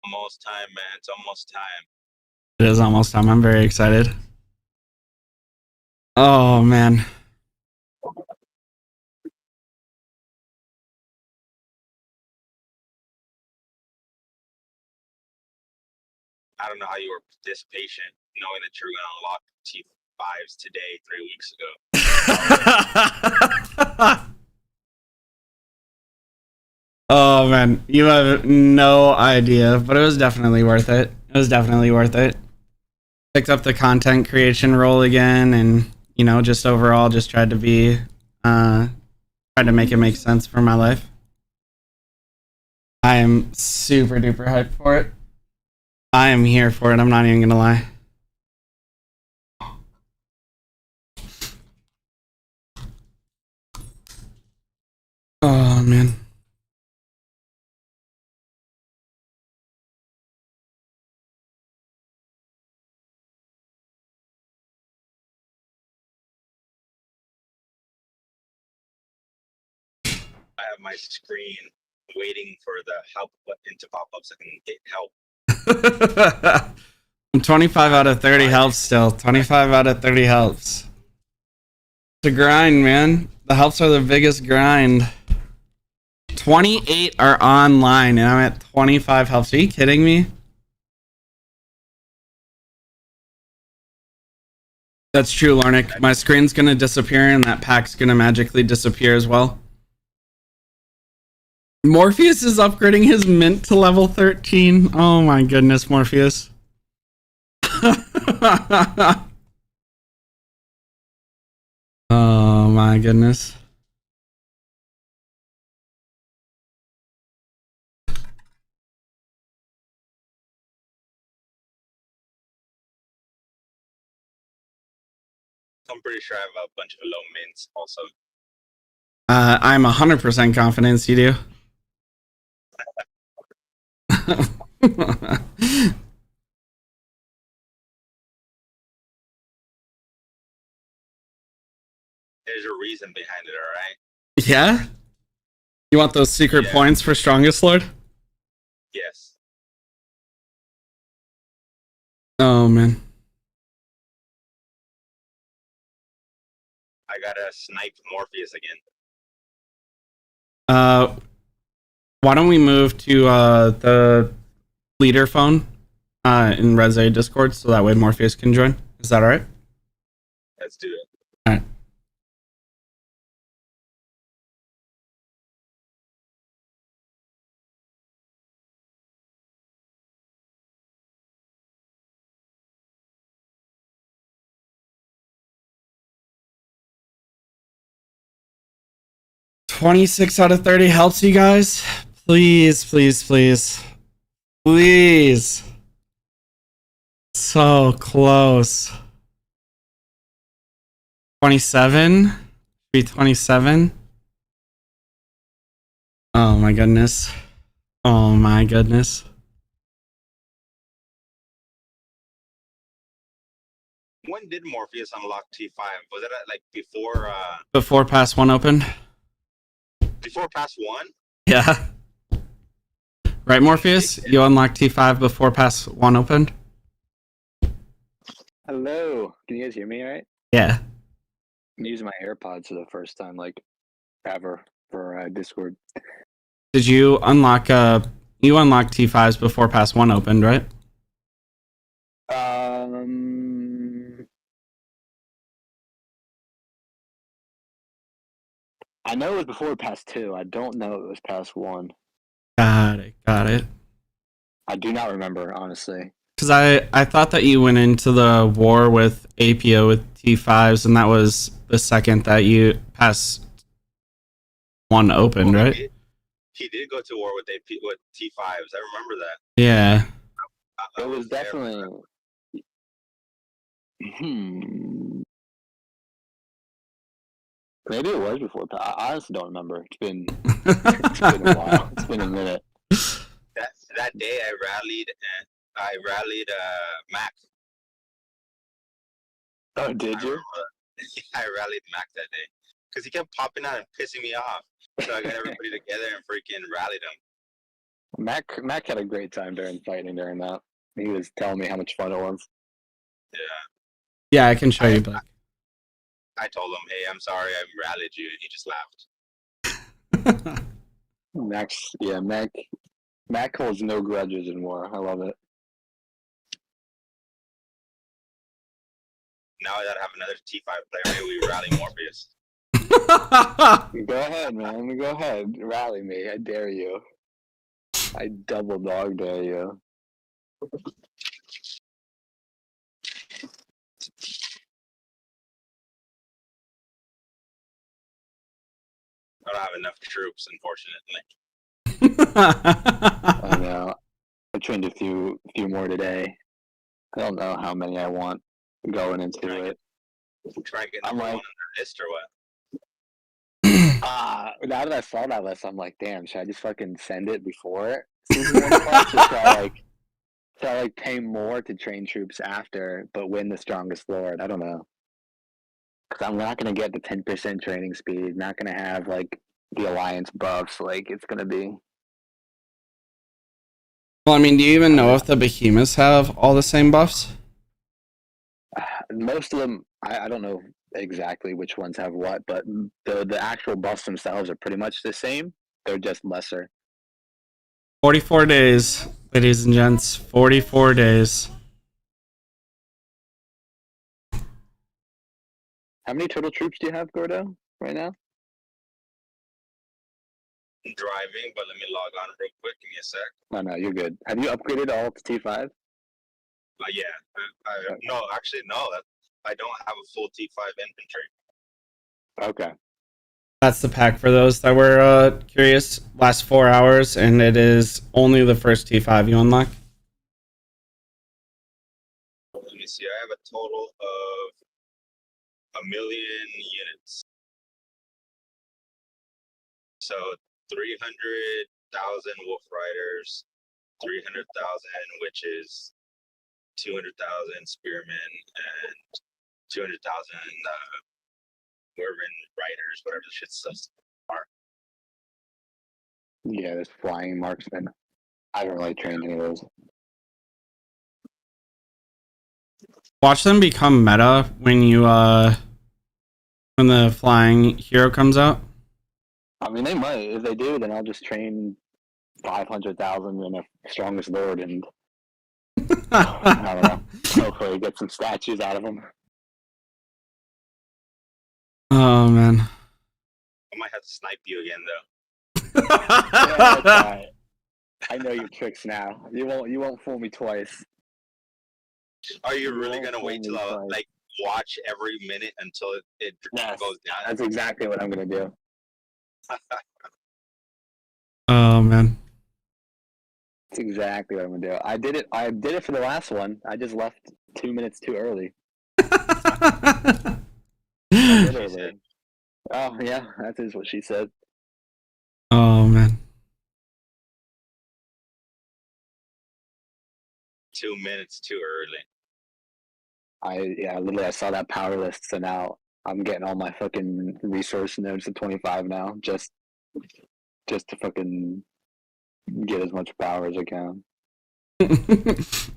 Almost time, man. It's almost time. It is almost time. I'm very excited. Oh man. I don't know how you were this patient, knowing that you're gonna unlock T5's today, 3 weeks ago. Oh man, you have no idea, but it was definitely worth it. It was definitely worth it. Picked up the content creation role again, and just overall, just tried to tried to make it make sense for my life. I am super duper hyped for it. I am here for it. I'm not even gonna lie. Oh man. I have my screen waiting for the help button to pop up so I can hit help. 25 out of 30 helps still. 25 out of 30 helps. It's a grind, man. The helps are the biggest grind. 28 are online, and I'm at 25 helps. Are you kidding me? That's true, Larnick. My screen's gonna disappear, and that pack's gonna magically disappear as well. Morpheus is upgrading his mint to level 13. Oh my goodness, Morpheus. Oh my goodness. I'm pretty sure I have a bunch of low mints also. I'm 100% confident you do. There's a reason behind it, alright? Yeah? You want those secret points for Strongest Lord? Yes. Oh, man. I gotta snipe Morpheus again. Why don't we move to the leader phone in Reze Discord so that way Morpheus can join? Is that alright? Let's do it. Alright. $26 out of 30 helps you guys. Please, please, please. Please. So close. 27? Be 27? Oh my goodness. Oh my goodness. When did Morpheus unlock T5? Was it like before Before Pass 1 opened? Before Pass 1? Yeah. Right, Morpheus? You unlocked T5 before Pass 1 opened? Hello. Can you guys hear me all right? Yeah. I'm using my AirPods for the first time, like, ever for Discord. Did you unlock you unlocked T5's before Pass 1 opened, right? I know it was before Pass 2. I don't know it was Pass 1. Got it. Got it. I do not remember, honestly. Because I thought that you went into the war with APO with T5s, and that was the second that you Pass 1 opened, right? He did go to war with with T5s. I remember that. Yeah. It was definitely. Maybe it was before. I honestly don't remember. It's been a while. It's been a minute. That day I rallied Mac. Oh, did you? I rallied Mac that day because he kept popping out and pissing me off. So I got everybody together and freaking rallied him. Mac had a great time during fighting during that. He was telling me how much fun it was. Yeah. Yeah, I can show you back. I told him, "Hey, I'm sorry, I rallied you," and he just laughed. Mac holds no grudges in war. I love it. Now that I have another T5 player, maybe we rally Morpheus. Go ahead, man. Go ahead. Rally me. I dare you. I double dog dare you. I don't have enough troops, unfortunately. I know. I trained a few more today. I don't know how many I want going into it. Try and get I'm number like, one on their list or what? now that I saw that list, I'm like, damn, should I just fucking send it before season one starts? Or should I pay more to train troops after, but win the strongest lord? I don't know. Because I'm not going to get the 10% training speed, not going to have, like, the alliance buffs. Like, it's going to be. Well, I mean, do you even know if the behemoths have all the same buffs? Most of them, I don't know exactly which ones have what, but the actual buffs themselves are pretty much the same. They're just lesser. 44 days, ladies and gents. 44 days. How many total troops do you have, Gordo, right now? I'm driving, but let me log on real quick. Give me a sec. Oh, no, you're good. Have you upgraded all to T5? Yeah. No, actually, no. I don't have a full T5 infantry. Okay. That's the pack for those that were curious. Lasts 4 hours, and it is only the first T5 you unlock. Let me see. I have a total of 1 million units. So 300,000 Wolf Riders, 300,000 Witches, 200,000 Spearmen, and 200,000 Wyvern Riders, whatever the shit says are. Yeah, this flying marksman. I haven't really trained any of those. Watch them become meta when you when the flying hero comes out. I mean, they might. If they do, then I'll just train 500,000 in a strongest lord and I don't know. Hopefully get some statues out of them. Oh man. I might have to snipe you again, though. Yeah, that's right. I know your tricks now. You won't fool me twice. Are you You really won't gonna wait fool till me I twice. like watch every minute until it Yes, goes down? that's exactly what I'm gonna do. Oh man. That's exactly what I'm gonna do. I did it for the last one. I just left 2 minutes too early. Literally. Oh yeah, that is what she said. Oh man. 2 minutes too early. Literally I saw that power list, so now I'm getting all my fucking resource nodes to 25 now, just to fucking get as much power as I can.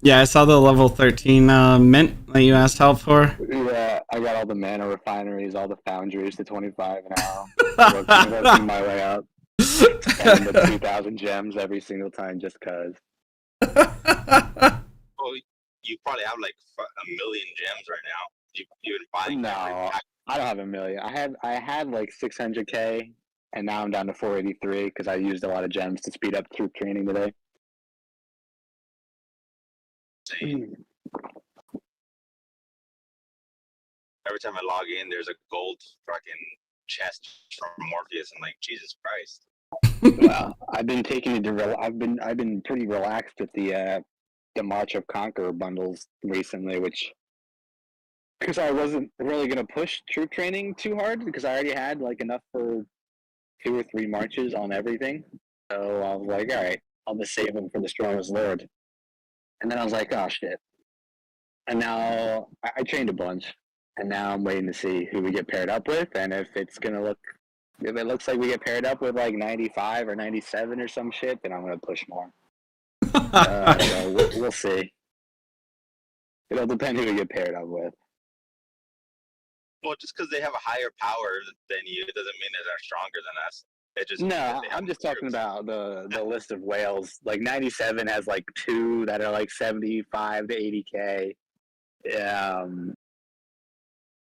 Yeah, I saw the level 13 mint that you asked help for. Yeah, I got all the mana refineries, all the foundries to 25 now. Working my way up. Spending the 2,000 gems every single time just cause. Well, you probably have like 1 million gems right now. You've been buying every No, pack. I don't have a million. I had like 600k, and now I'm down to 483 because I used a lot of gems to speed up troop training today. Every time I log in, there's a gold fucking chest from Morpheus. I'm like, Jesus Christ. Well, I've been taking it to I've been pretty relaxed with the March of Conqueror bundles recently, which because I wasn't really gonna push troop training too hard because I already had like enough for 2 or 3 marches on everything. So I was like, all right, I'll just save them for the strongest lord. And then I was like, oh shit. And now I trained a bunch, and now I'm waiting to see who we get paired up with, and if it looks like we get paired up with like 95 or 97 or some shit, then I'm gonna push more. So we'll see. It'll depend who we get paired up with. Well, just because they have a higher power than you doesn't mean that they're stronger than us. It just means that No, they have I'm just talking troops. about the list of whales. Like 97 has like 2 that are like 75 to 80k.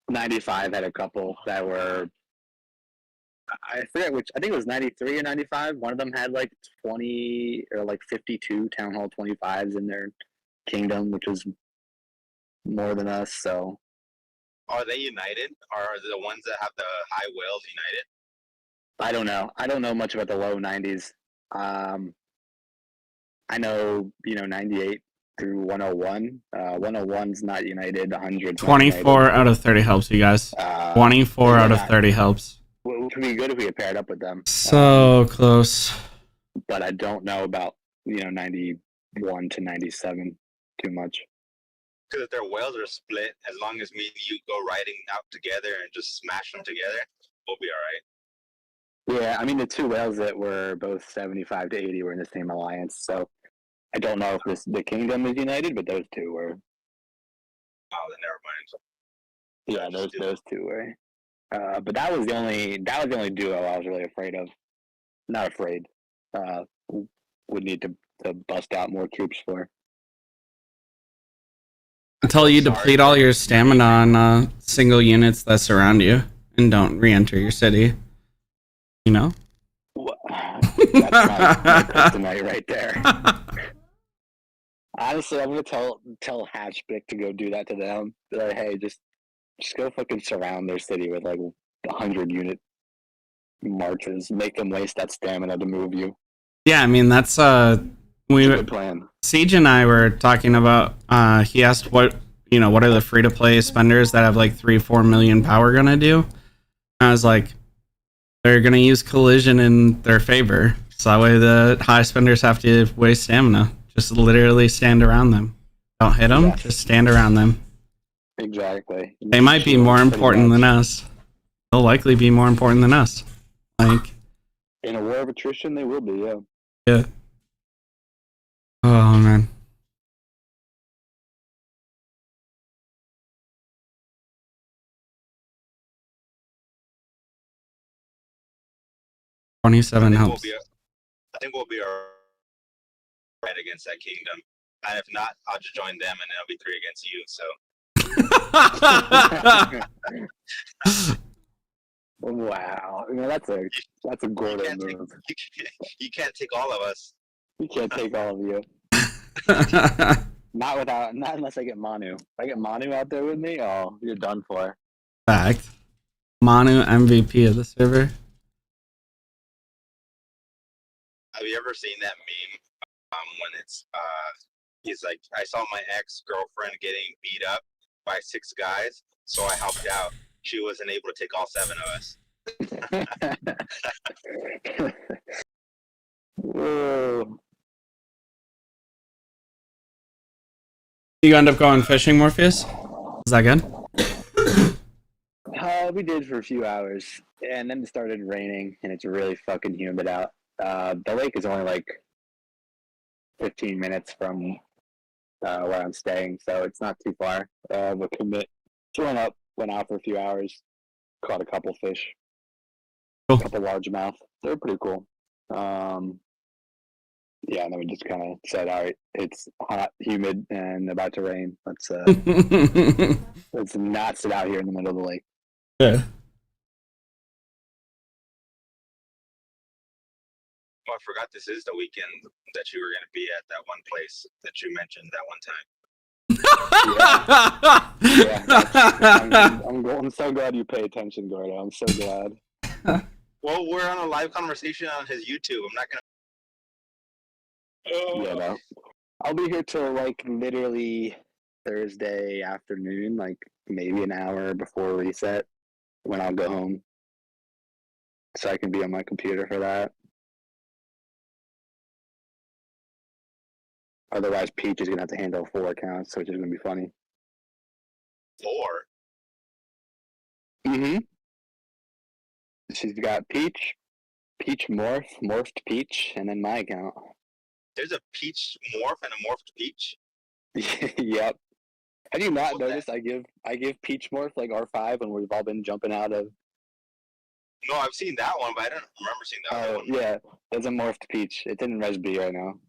95 had a couple that were I forget which. I think it was 93 or 95. One of them had like 20 or like 52 Town Hall 25s in their kingdom, which was more than us. So Are they united? Or are the ones that have the high whales united? I don't know. I don't know much about the low 90s. I know 98 through 101. 101's not united. 100's 24 out of 30 helps, you guys. 24 out of 30 helps. Which would be good if we had paired up with them. So close. But I don't know about 91 to 97 too much. Because if their whales are split, as long as me and you go riding out together and just smash them together, we'll be all right. Yeah, I mean the two whales that were both 75 to 80 were in the same alliance, so I don't know if the kingdom is united, but those two were. Oh, then never mind. Yeah, those two were. But that was the only duo I was really afraid of. Not afraid. Would need to bust out more troops for. Until you deplete all your stamina on single units that surround you and don't re-enter your city. You know? That's my kryptonite right there. Honestly, I'm gonna tell Hatchbick to go do that to them. Like, hey, just go fucking surround their city with like 100-unit marches. Make them waste that stamina to move you. Yeah, I mean that's Good plan. Siege and I were talking about. He asked what are the free to play spenders that have like 3-4 million power gonna do. And I was like, they're gonna use collision in their favor, so that way the high spenders have to waste stamina. Just literally stand around them. Don't hit them. Just stand around them. Exactly. They might be more important than us. They'll likely be more important than us. Like in a war of attrition, they will be. Yeah. Yeah. Oh man. $27 helps. I think we'll be right against that kingdom. And if not, I'll just join them and it'll be 3 against you. So Wow. That's a Gordo move. You can't take all of us. You can't take all of you. Not unless I get Manu. If I get Manu out there with me, oh, you're done for. Fact. Manu MVP of the server. Have you ever seen that meme? When it's he's like, I saw my ex-girlfriend getting beat up by 6 guys, so I helped out. She wasn't able to take all 7 of us. Whoa. You end up going fishing, Morpheus? Is that good? We did for a few hours, and then it started raining, and it's really fucking humid out. The lake is only like 15 minutes from where I'm staying, so it's not too far of a commit. So went out for a few hours, caught a couple fish, cool. A couple largemouth. They're pretty cool. Yeah, and then we just kind of said, all right, it's hot, humid, and about to rain. Let's not sit out here in the middle of the lake. Yeah. Oh, I forgot this is the weekend that you were going to be at that one place that you mentioned that one time. I'm so glad you pay attention, Gordo. I'm so glad. Well, we're on a live conversation on his YouTube. I'm not going to. Yeah, no. I'll be here till like literally Thursday afternoon, like maybe an hour before reset when I'll go home. So I can be on my computer for that. Otherwise, Peach is going to have to handle 4 accounts, which is going to be funny. 4? Mm-hmm. She's got Peach Morphed Peach, and then my account. There's a Peach Morph and a Morphed Peach? Yep. Have you not noticed I give Peach Morph like R5 when we've all been jumping out of... No, I've seen that one, but I don't remember seeing that one. Yeah, there's a Morphed Peach. It's in Res B right now.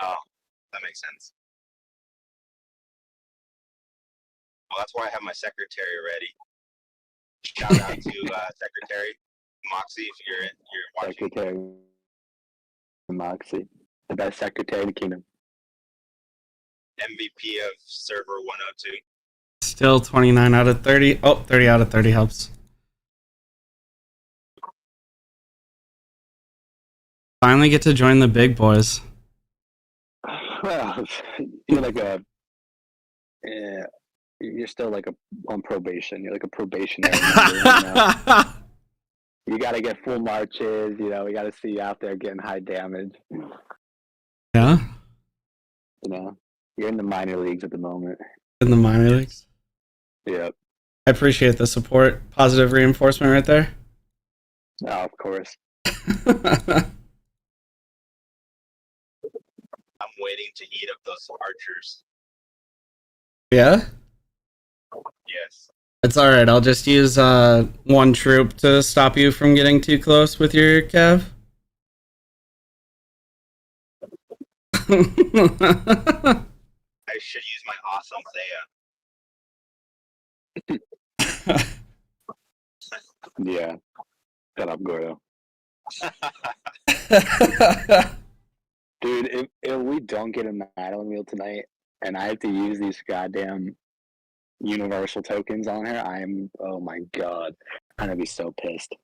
Oh, that makes sense. Well, that's why I have my secretary ready. Shout out to secretary. Moxie, if you're watching. Secretary Moxie, the best secretary in the kingdom. MVP of server 102. Still 29 out of 30. Oh, 30 out of 30 helps. Finally get to join the big boys. Well, you're like you're still like on probation. You're like a probationary member, You got to get full marches. We got to see you out there getting high damage. Yeah. You're in the minor leagues at the moment. In the minor leagues. Yep. I appreciate the support. Positive reinforcement right there. Oh, of course. I'm waiting to eat up those archers. Yeah? Yes. It's alright. I'll just use one troop to stop you from getting too close with your cav. I should use my awesome Thea. Yeah. Shut up, Gordo. Dude, if we don't get a Madeline wheel tonight, and I have to use these goddamn universal tokens on her, oh my god, I'm gonna be so pissed.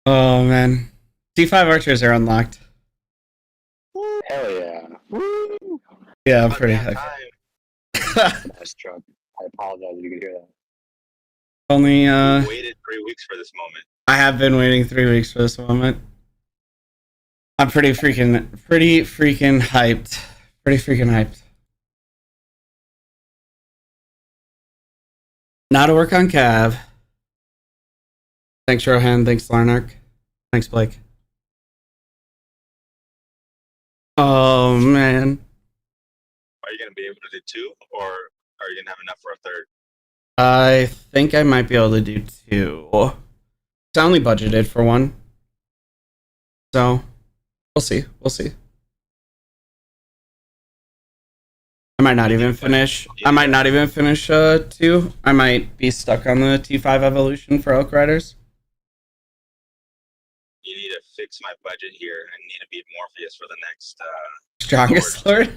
Oh man, T5 archers are unlocked. Hell yeah! Woo! Yeah, I'm pretty hyped. Nice truck. I apologize if you could hear that. Only waited 3 weeks for this moment. I have been waiting 3 weeks for this moment. I'm pretty freaking hyped. Pretty freaking hyped. Now to work on Cav. Thanks, Rohan. Thanks, Larnark. Thanks, Blake. Oh, man. Are you going to be able to do 2, or are you going to have enough for a third? I think I might be able to do 2. It's only budgeted for 1. So, we'll see. We'll see. I might not even finish. I might not even finish 2. I might be stuck on the T5 evolution for Elk Riders. You need to fix my budget here. I need to beat Morpheus for the next Strongest Lord?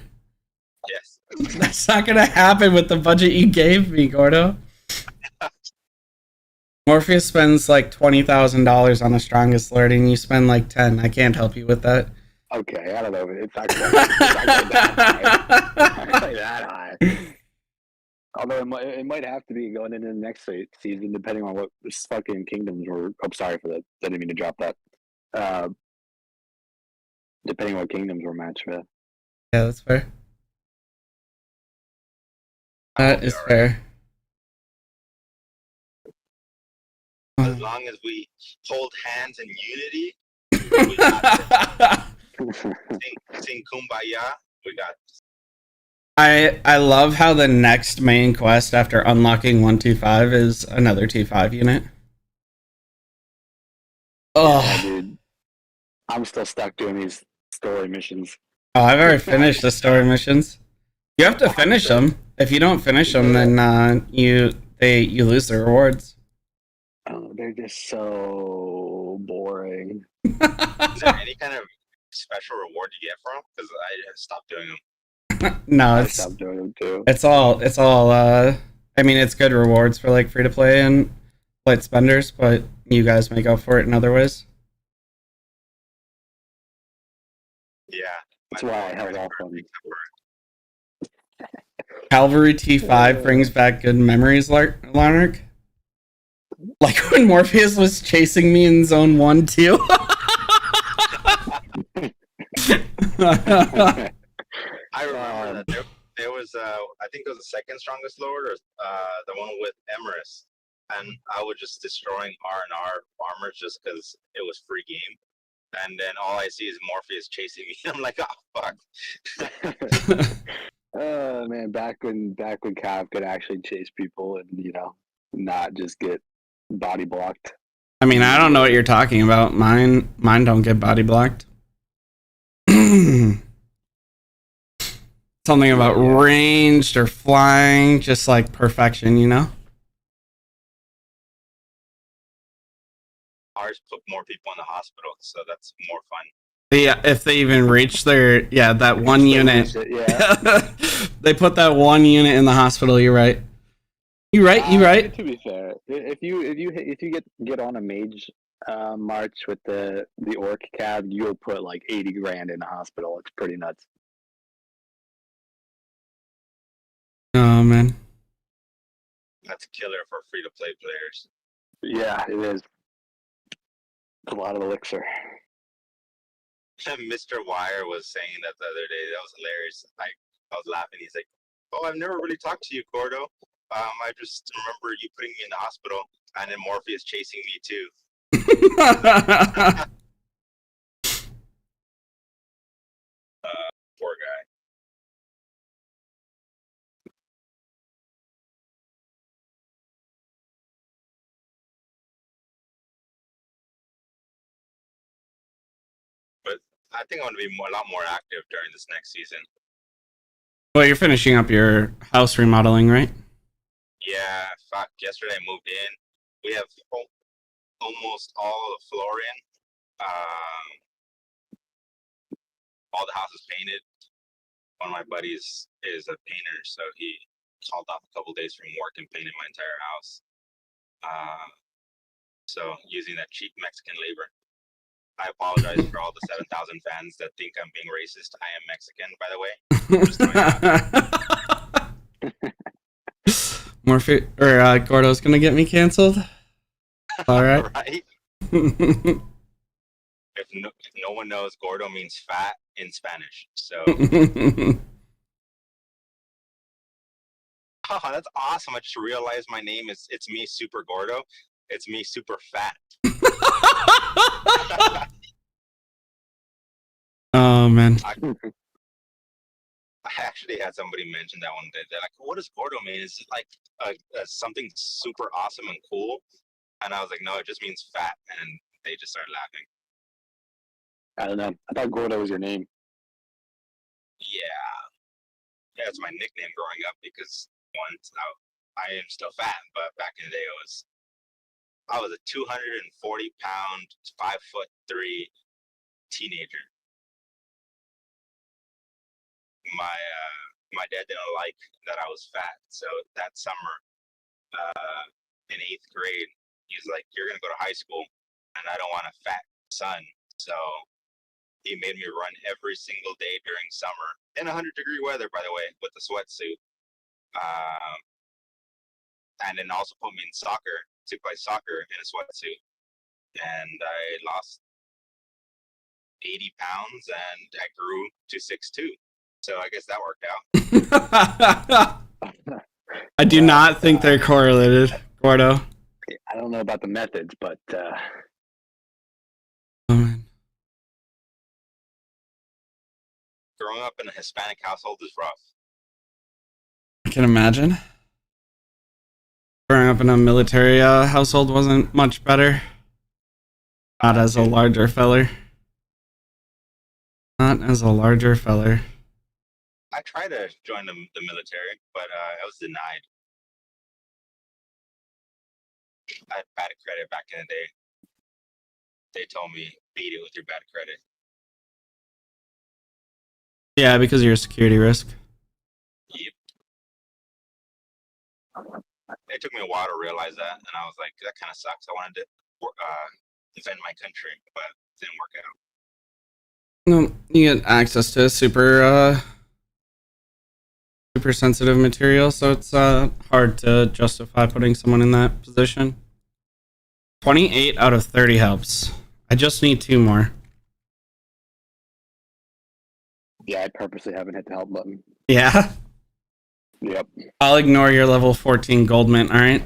Yes. That's not gonna happen with the budget you gave me, Gordo. Morpheus spends like $20,000 on the Strongest Lord, and you spend like 10. I can't help you with that. Okay, I don't know. It's not that high. Although it might have to be going into the next season, depending on what fucking kingdoms were. I'm sorry for that. I didn't mean to drop that. Depending on what kingdoms were matched with. Yeah, that's fair. That is fair. As long as we hold hands in unity, we got this. Sing Kumbaya, we got this. I love how the next main quest after unlocking 125 is another T5 unit. Oh, yeah, dude. I'm still stuck doing these story missions. Oh, I've already finished the story missions. You have to finish them. If you don't finish them, then you lose the rewards. Oh, they're just so boring. Is there any kind of special reward you get for them? Because I stopped doing them. No, I stopped doing them too. It's all I mean, it's good rewards for like free to play and light spenders, but you guys make up for it in other ways. Yeah. That's why I held off on Calvary T5 brings back good memories, Larnark. Like when Morpheus was chasing me in Zone 1 too. I remember that there was I think it was the second strongest lord, or the one with Emerus, and I was just destroying R&R armors just because it was free game, and then all I see is Morpheus chasing me. I'm like, oh fuck. Oh man, back when Cav could actually chase people and not just get body blocked. I mean, I don't know what you're talking about. Mine don't get body blocked. Something about ranged or flying, just like perfection, ours put more people in the hospital, so that's more fun. Yeah, if they even reach their that one unit. Yeah. They put that one unit in the hospital. You're right. You're right. To be fair, if you get on a mage march with the orc cab, you'll put like 80 grand in the hospital. It's pretty nuts. Oh man. That's a killer for free to play players. Yeah, it is. It's a lot of elixir. Mr. Wire was saying that the other day. That was hilarious. I was laughing. He's like, "Oh, I've never really talked to you, Gordo. I just remember you putting me in the hospital, and then Morpheus chasing me too." Poor guy. But I think I'm going to be a lot more active during this next season. Well, you're finishing up your house remodeling, right? Yeah, fuck. Yesterday I moved in. We have almost all the flooring. All the house is painted. One of my buddies is a painter, so he called off a couple days from work and painted my entire house. So using that cheap Mexican labor. I apologize for all the 7,000 fans that think I'm being racist. I am Mexican, by the way. Morpheus or Gordo's gonna get me canceled. All right. Right? If no one knows, Gordo means fat in Spanish. So. Oh, that's awesome. I just realized my name is, it's me, Super Gordo. It's me, Super Fat. Oh, man. I actually had somebody mention that one day. They're like, what does Gordo mean? Is it like something super awesome and cool? And I was like, no, it just means fat. And they just started laughing. I don't know. I thought Gordo was your name. Yeah. Yeah, it's my nickname growing up because once I am still fat, but back in the day I was a 240 pound, 5'3" teenager. My dad didn't like that I was fat, so that summer in 8th grade, he's like, "You're gonna go to high school, and I don't want a fat son." So he made me run every single day during summer in 100-degree weather, by the way, with the sweatsuit. And then also put me in soccer to play soccer in a sweatsuit. And I lost 80 pounds and I grew to 6'2". So I guess that worked out. I do not think they're correlated, Gordo. I don't know about the methods, but oh, man. Growing up in a Hispanic household is rough. I can imagine. Growing up in a military household wasn't much better. Not as a larger feller. Not as a larger feller. I tried to join the military, but I was denied. I had bad credit back in the day. They told me, beat it with your bad credit. Yeah, because you're a security risk. Yep. It took me a while to realize that, and I was like, that kind of sucks. I wanted to defend my country, but it didn't work out. No, you get access to super sensitive material, so it's hard to justify putting someone in that position. 28 out of 30 helps. I just need 2 more. Yeah, I purposely haven't hit the help button. Yeah? Yep. I'll ignore your level 14 gold mint, alright?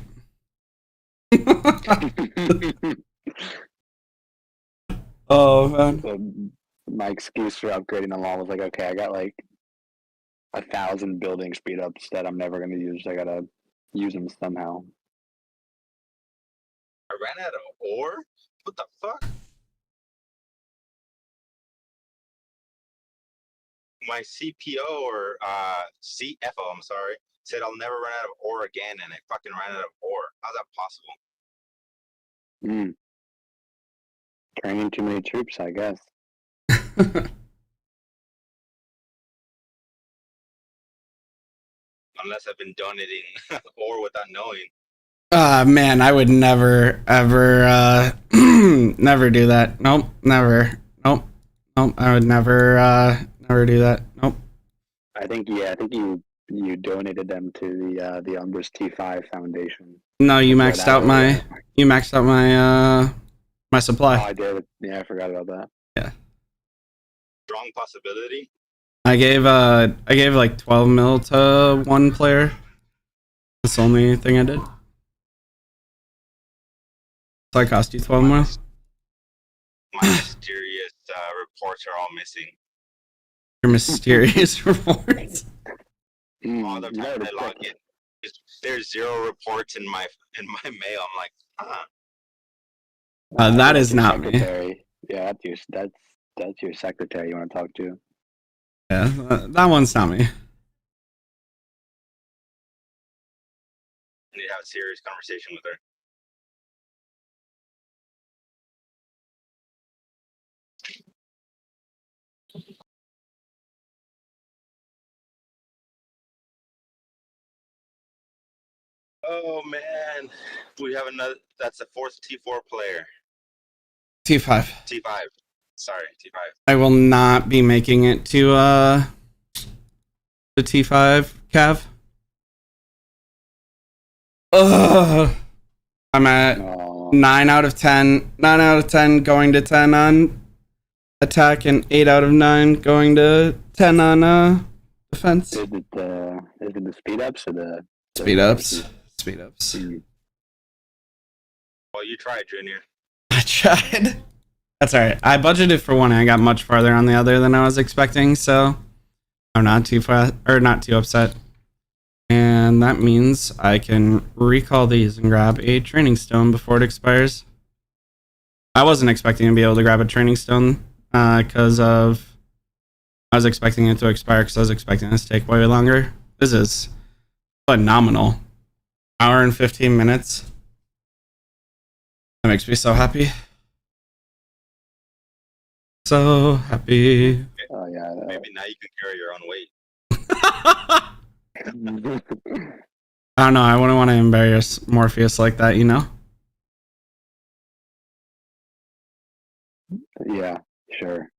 Oh, man. So my excuse for upgrading the law was like, okay, I got like 1,000 building speed ups that I'm never going to use. I got to use them somehow. I ran out of ore? What the fuck? My CPO or CFO, I'm sorry, said I'll never run out of ore again, and I fucking ran out of ore. How's that possible? Training too many troops, I guess. Unless I've been donating or without knowing. Man, I would never, ever, never do that. Nope, never. Nope, I would never, never do that. Nope. I think you donated them to the Umbras T5 Foundation. No, you That's maxed right out out my, there. you maxed out my, my Oh, supply. I did. Yeah, I forgot about that. Yeah. Strong possibility. I gave like 12 mil to one player. That's the only thing I did. So I cost you 12 mil. My mysterious reports are all missing. Your mysterious rewards. All the time I log in, there's 0 reports in my mail. I'm like, That that's is your not me. secretary. Yeah, that's your secretary you want to talk to. Yeah, that one's not me. I need to have a serious conversation with her. Oh man, we have another. That's the 4th T4 player. T5. T5. Sorry, T5. I will not be making it to the T5 Cav. Ugh. I'm at 9 out of 10. 9 out of 10 going to 10 on attack, and 8 out of 9 going to 10 on defense. Is it the speed ups or the Speed ups? Speed ups. Well, you tried, Junior. I tried. That's alright. I budgeted for one and I got much farther on the other than I was expecting, so I'm not too not too upset. And that means I can recall these and grab a training stone before it expires. I wasn't expecting to be able to grab a training stone because I was expecting it to expire because I was expecting this to take way longer. This is phenomenal. Hour and 15 minutes. That makes me so happy. So happy. Oh yeah. Maybe now you can carry your own weight. I don't know. I wouldn't want to embarrass Morpheus like that, you know? Yeah, sure.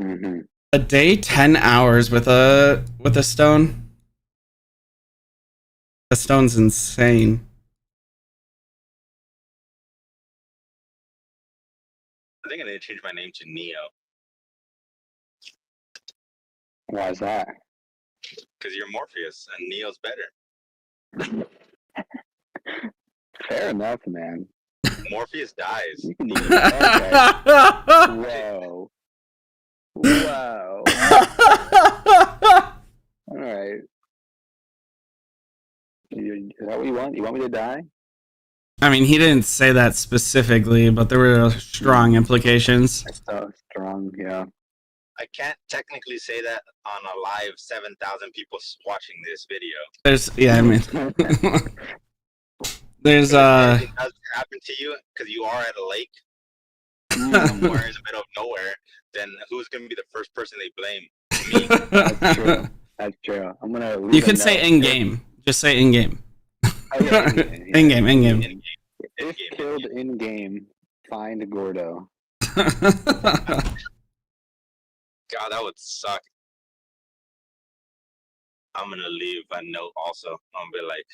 Mm-hmm. A day, 10 hours with a stone. The stone's insane. I think I need to change my name to Neo. Why is that? Because you're Morpheus and Neo's better. Fair enough, man. Morpheus dies. You can Neo- Whoa. Whoa. All right. Is that what you want? You want me to die? I mean, he didn't say that specifically, but there were strong implications. That's so strong, yeah. I can't technically say that on a live 7,000 people watching this video. I mean, there's If anything does happen to you because you are at a lake somewhere in the middle of nowhere, then who's going to be the first person they blame? Me. That's true. That's true. I'm gonna. You could say in game. Just say in game. Oh, yeah, In game. In game. If killed in game, find Gordo. God, that would suck. I'm gonna leave a note also. I'm gonna be like,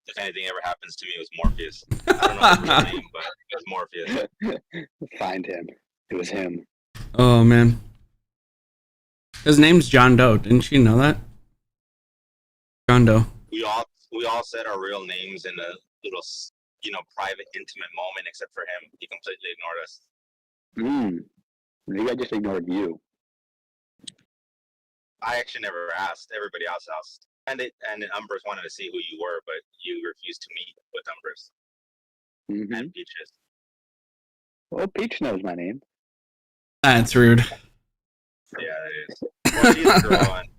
if anything ever happens to me, it was Morpheus. I don't know his real name, but it was Morpheus. Find him. It was him. Oh man. His name's John Doe. Didn't you know that? John Doe. We all said our real names in a little, private, intimate moment, except for him. He completely ignored us. Maybe I just ignored you. I actually never asked. Everybody else asked. And Umbras wanted to see who you were, but you refused to meet with Umbras and Peaches. Well, Peach knows my name. That's rude. Yeah, it is. Well, she's a girl, and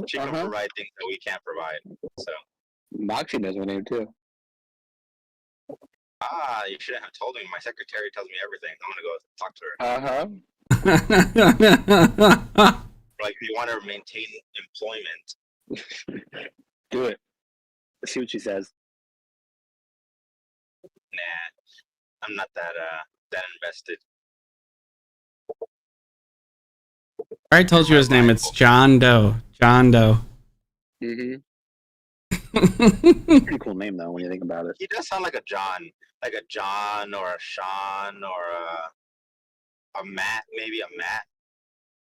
she can provide things that we can't provide. So Moxie knows my name too. You shouldn't have told me. My secretary tells me everything. I'm gonna go talk to her. Like, if you want to maintain employment, Do it. Let's see what she says. nah, I'm not that invested. I already told you his name. It's John Doe. John Doe. Mm-hmm. Pretty cool name though when you think about it. He does sound like a John or a Sean or a Matt, maybe a Matt,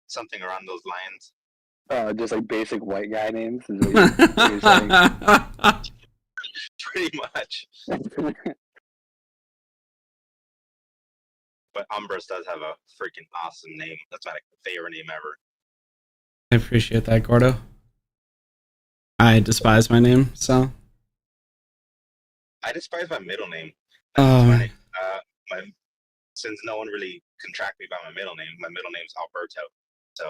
something around those lines. Just like basic white guy names is what you're saying. Pretty much. But Umbras does have a freaking awesome name. That's my favorite name ever. I appreciate that, Gordo. I despise my name, so. I despise my middle name. Oh. Funny. Since no one really can track me by my middle name's Alberto. So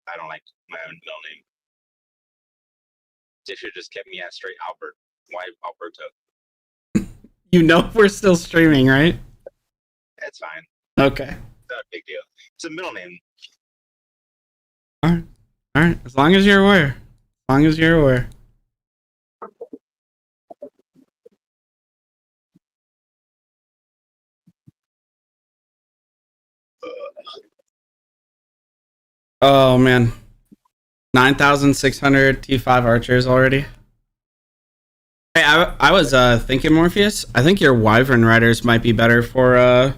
I don't like my own middle name. They should just kept me as straight Albert. Why Alberto? You know we're still streaming, right? It's fine. Okay. Not a big deal. It's a middle name. All right. As long as you're aware. As long as you're aware. Oh man, 9,600 T5 archers already. Hey, I was thinking, Morpheus. I think your Wyvern riders might be better for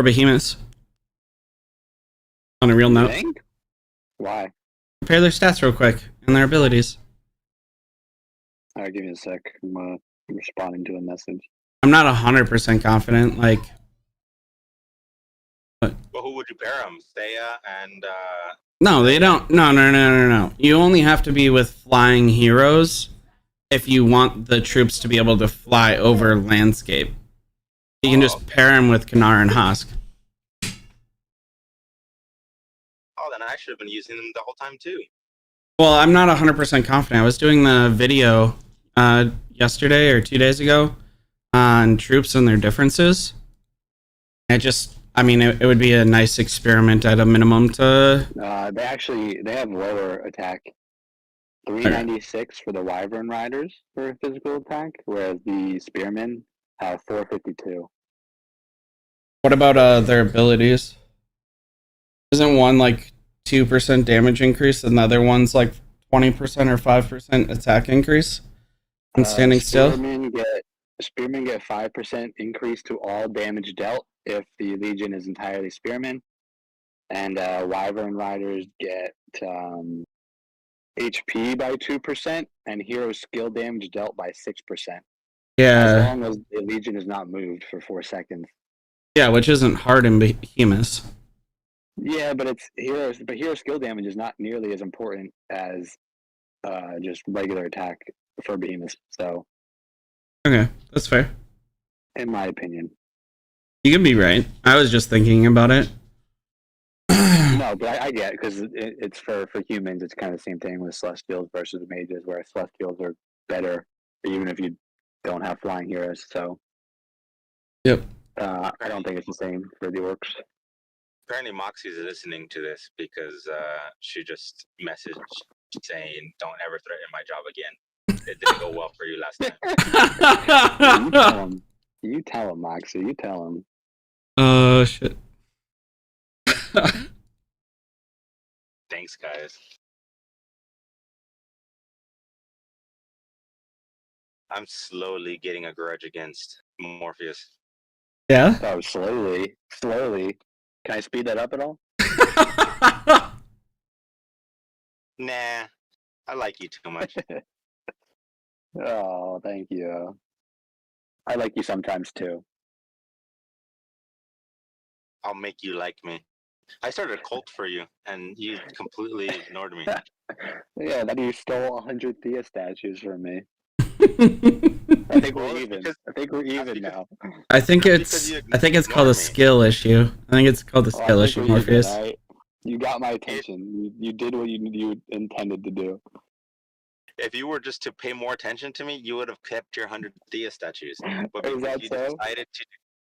behemoths. On a real note. Think? Why? Compare their stats real quick and their abilities. All right, give me a sec. I'm responding to a message. I'm not 100% confident. Like, But who would you pair them? Thea and no, they don't. No. You only have to be with flying heroes if you want the troops to be able to fly over landscape. You can just pair them with Kanar and Husk. Oh, then I should have been using them the whole time too. Well, I'm not 100% confident. I was doing the video yesterday or 2 days ago on troops and their differences. It would be a nice experiment at a minimum to... They have lower attack. 396 for the Wyvern Riders for physical attack, whereas the Spearmen have 452. What about their abilities? Isn't one like 2% damage increase and the other one's like 20% or 5% attack increase? And standing still? Spearmen get 5% increase to all damage dealt if the Legion is entirely Spearmen. And Wyvern Riders get HP by 2% and hero skill damage dealt by 6%. Yeah. As long as the Legion is not moved for 4 seconds. Yeah, which isn't hard in behemoths. Yeah, but hero skill damage is not nearly as important as just regular attack for behemoths. So, okay, that's fair. In my opinion, you could be right. I was just thinking about it. No, but I get it because it's for humans. It's kind of the same thing with Celestials versus Mages, where Celestials are better even if you don't have flying heroes. So, yep. I don't think it's the same for the Orcs. Apparently, Moxie's listening to this because she just messaged saying, "Don't ever threaten my job again. It didn't go well for you last time." You tell him, Moxie. You tell him. Oh shit. Thanks, guys. I'm slowly getting a grudge against Morpheus. Yeah? Oh, slowly. Can I speed that up at all? Nah, I like you too much. Oh, thank you. I like you sometimes too. I'll make you like me. I started a cult for you, and you completely ignored me. Yeah, then you stole 100 Thea statues from me. I think we're even now. I think it's called a skill issue. I think it's called a skill issue, Morpheus. Right? You got my attention. You did what you intended to do. if you were just to pay more attention to me, you would have kept your 100 Thea statues. But Is because that so?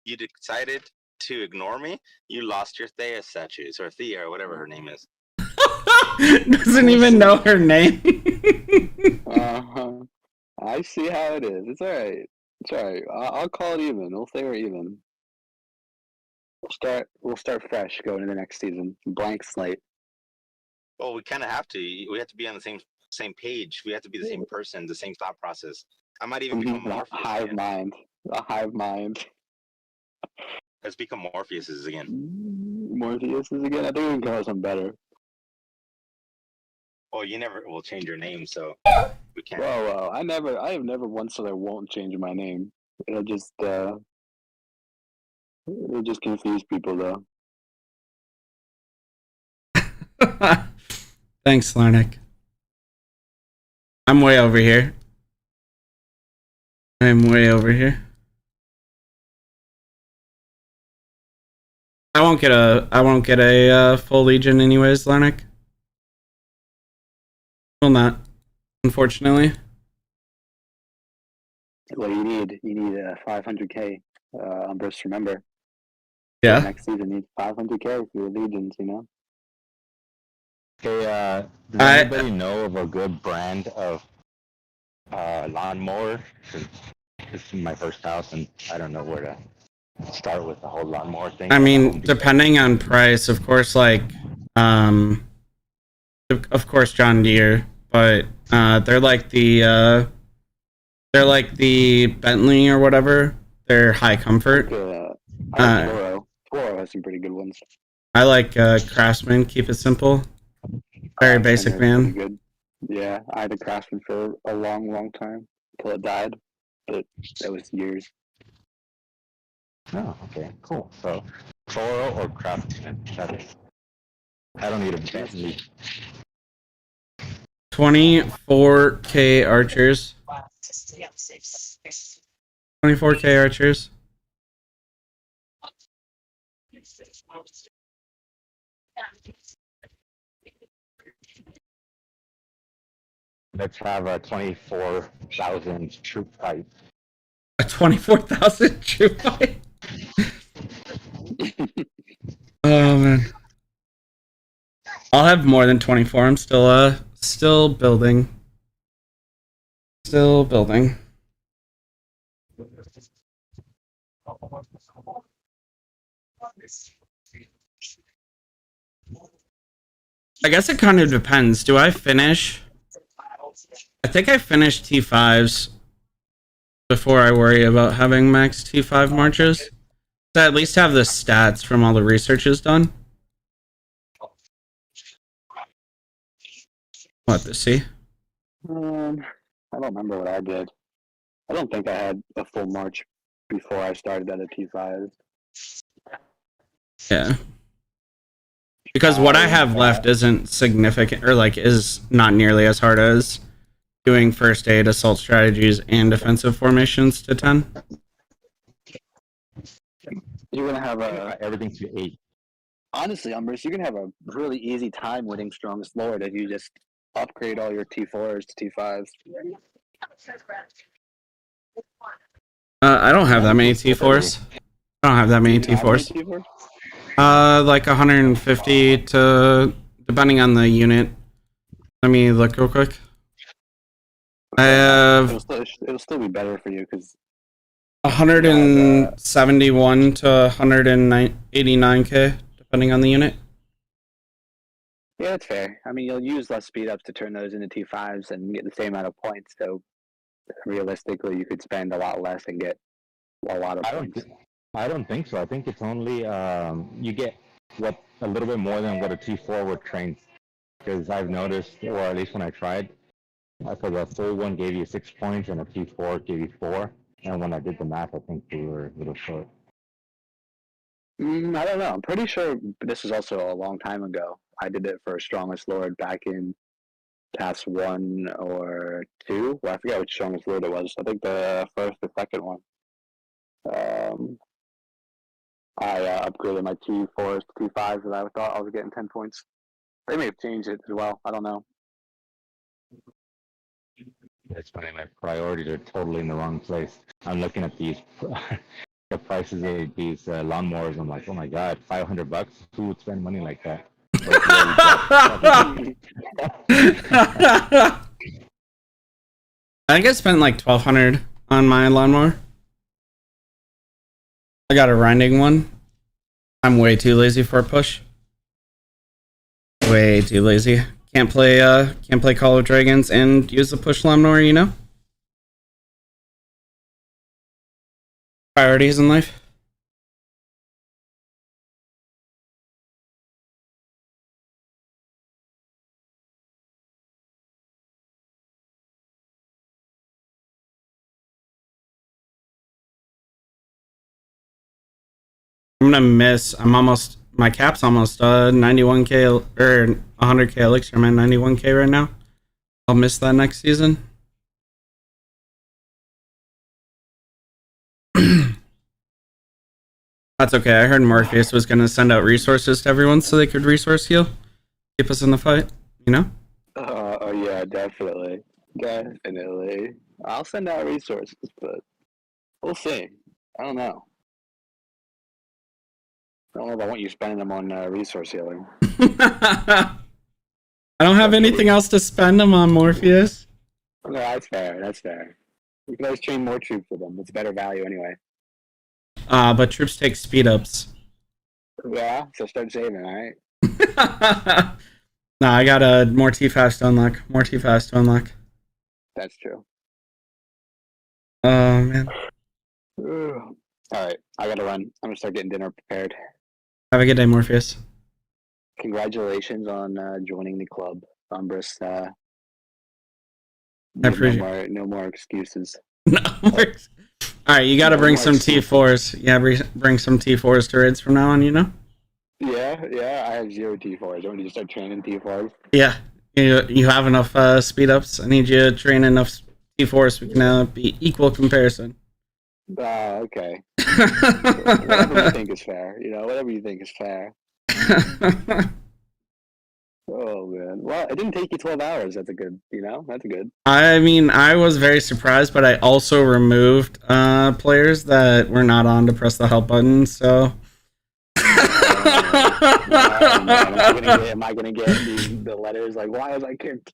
you decided to ignore me, you lost your Thea statues, or Thea, or whatever her name is. Doesn't even know her name. I see how it is. It's all right. It's all right. I'll call it even. We'll say we're even. We'll start fresh going into the next season. Blank slate. Well, we kind of have to. We have to be on the same page. We have to be the same person, the same thought process. I might even become Morpheus. Hive mind. A hive mind. Let's become Morpheuses again. Morpheuses again? I think we can call something better. Oh, you never will change your name, so we can't. Whoa. I have never once said I won't change my name. It'll just confuse people, though. Thanks, Larnick. I'm way over here. I won't get a full Legion anyways, Larnick. Will not, unfortunately. Well, you need 500k. Umbras, remember. Yeah. Next season needs 500k for your Legions, you know. Okay. Does anybody know of a good brand of lawnmower? This is my first house, and I don't know where to start with the whole lawnmower thing. I mean, depending on price, of course, like, of course, John Deere, but they're like the Bentley or whatever. They're high comfort. I like Toro. Toro has some pretty good ones. I like Craftsman. Keep it simple. Very basic, man. Good. Yeah, I had a Craftsman for a long time until it died, but that was years. Oh, okay, cool. So, Toro or Craftsman? I don't need a Bentley. 24K archers. 24K archers. Let's have a 24,000 troop fight. A 24,000 troop fight? Oh, man. I'll have more than 24. I'm still building. Still building. I guess it kind of depends. Do I finish? I think I finished T5's before I worry about having max T5 marches. So I at least have the stats from all the researches done. What to see? I don't remember what I did. I don't think I had a full march before I started at a T5. Yeah. Because what I have left isn't significant, or like is not nearly as hard as doing first aid, assault strategies, and defensive formations to 10. You're gonna have everything to 8. Honestly, Umbras, you're gonna have a really easy time winning Strongest Lord if you just upgrade all your T4s to T5s. I don't have that many T4s. I don't have that many T4s. Like 150 to, depending on the unit. Let me look real quick. I have. It'll still be better for you because 171 to 189k, depending on the unit. Yeah, that's fair. I mean, you'll use less speed ups to turn those into T5s and get the same amount of points. So realistically, you could spend a lot less and get a lot of points. I don't think so. I think it's only you get a little bit more than what a T4 would train. Because I've noticed, or at least when I tried, I thought the full one gave you 6 points and a T4 gave you 4. And when I did the math, I think we were a little short. I don't know. I'm pretty sure this was also a long time ago. I did it for Strongest Lord back in Task 1 or 2. Well, I forget which Strongest Lord it was. I think the first or second one. I upgraded my T4s to T5s and I thought I was getting 10 points. They may have changed it as well. I don't know. It's funny, my priorities are totally in the wrong place. I'm looking at these the prices of these lawnmowers. I'm like, oh my god, $500? Who would spend money like that? I think I spent like $1,200 on my lawnmower. I got a grinding one. I'm way too lazy for a push. Way too lazy. Can't play Call of Dragons and use the push lawnmower, you know? Priorities in life. I'm gonna miss. My cap's almost 91k or 100k elixir. I'm at 91k right now. I'll miss that next season. That's okay. I heard Morpheus was gonna send out resources to everyone so they could resource heal, keep us in the fight. You know? Oh yeah, definitely. I'll send out resources, but we'll see. I don't know. I don't know if I want you spending them on resource healing. I don't have anything else to spend them on, Morpheus. No, that's fair. That's fair. You can always train more troops with them. It's better value anyway. But troops take speed ups. Yeah, so start saving, alright? Nah, I got more T5's to unlock. More T5's to unlock. That's true. Oh, man. Alright, I gotta run. I'm gonna start getting dinner prepared. Have a good day, Morpheus. Congratulations on joining the club, Umbras. I appreciate no more excuses. No. Alright, you gotta bring some T4s. Yeah, bring some T4s to raids from now on, you know? Yeah, I have 0 T4s. Don't need to start training T4s. Yeah, you have enough speed ups. I need you to train enough T4s so we can be equal comparison. Okay. Whatever you think is fair. Whatever you think is fair. Oh, man. Well, it didn't take you 12 hours. That's good. That's good. I mean, I was very surprised, but I also removed players that were not on to press the help button, so... Am I gonna get the letters like, why was I kicked?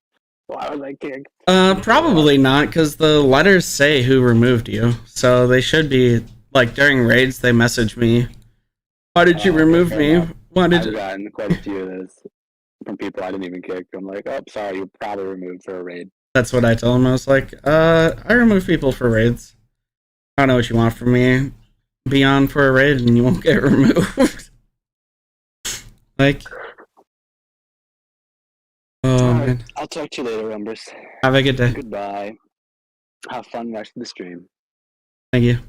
Probably not, because the letters say who removed you, so they should be, like, during raids, they message me, why did you remove me? Why did I've gotten quite a few of those from people I didn't even kick. I'm like, oh, sorry, you're probably removed for a raid. That's what I told him. I was like, I remove people for raids. I don't know what you want from me. Be on for a raid and you won't get removed. Like, oh, right, man. I'll talk to you later, Umbras. Have a good day. Goodbye. Have fun rest of the stream. Thank you.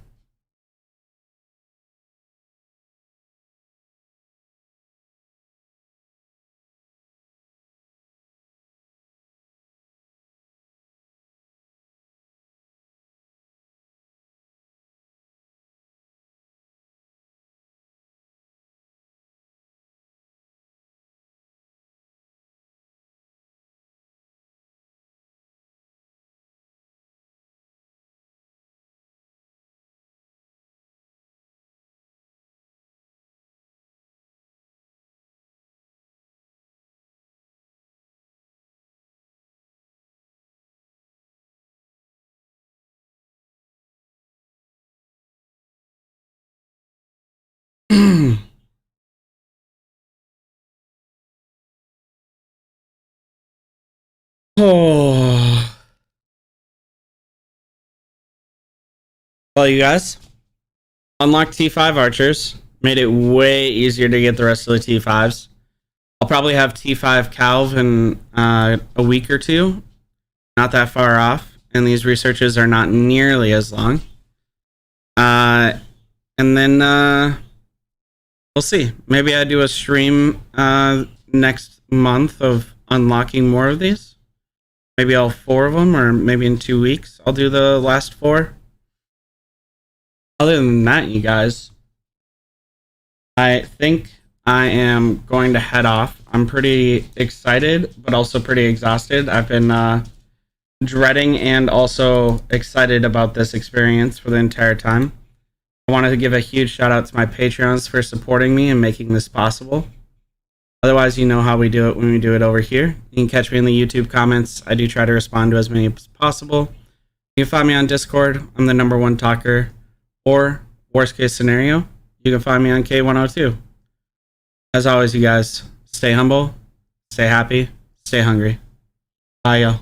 Oh. Well, you guys, unlocked T5 archers. Made it way easier to get the rest of the T5s. I'll probably have T5 Calv in a week or two. Not that far off. And these researches are not nearly as long. And then we'll see. Maybe I do a stream next month of unlocking more of these. Maybe all 4 of them, or maybe in 2 weeks I'll do the last 4. Other than that, you guys, I think I am going to head off. I'm pretty excited, but also pretty exhausted. I've been dreading and also excited about this experience for the entire time. I wanted to give a huge shout out to my Patreons for supporting me and making this possible. Otherwise, you know how we do it when we do it over here. You can catch me in the YouTube comments. I do try to respond to as many as possible. You can find me on Discord. I'm the #1 talker. Or, worst case scenario, you can find me on K102. As always, you guys, stay humble, stay happy, stay hungry. Bye, y'all.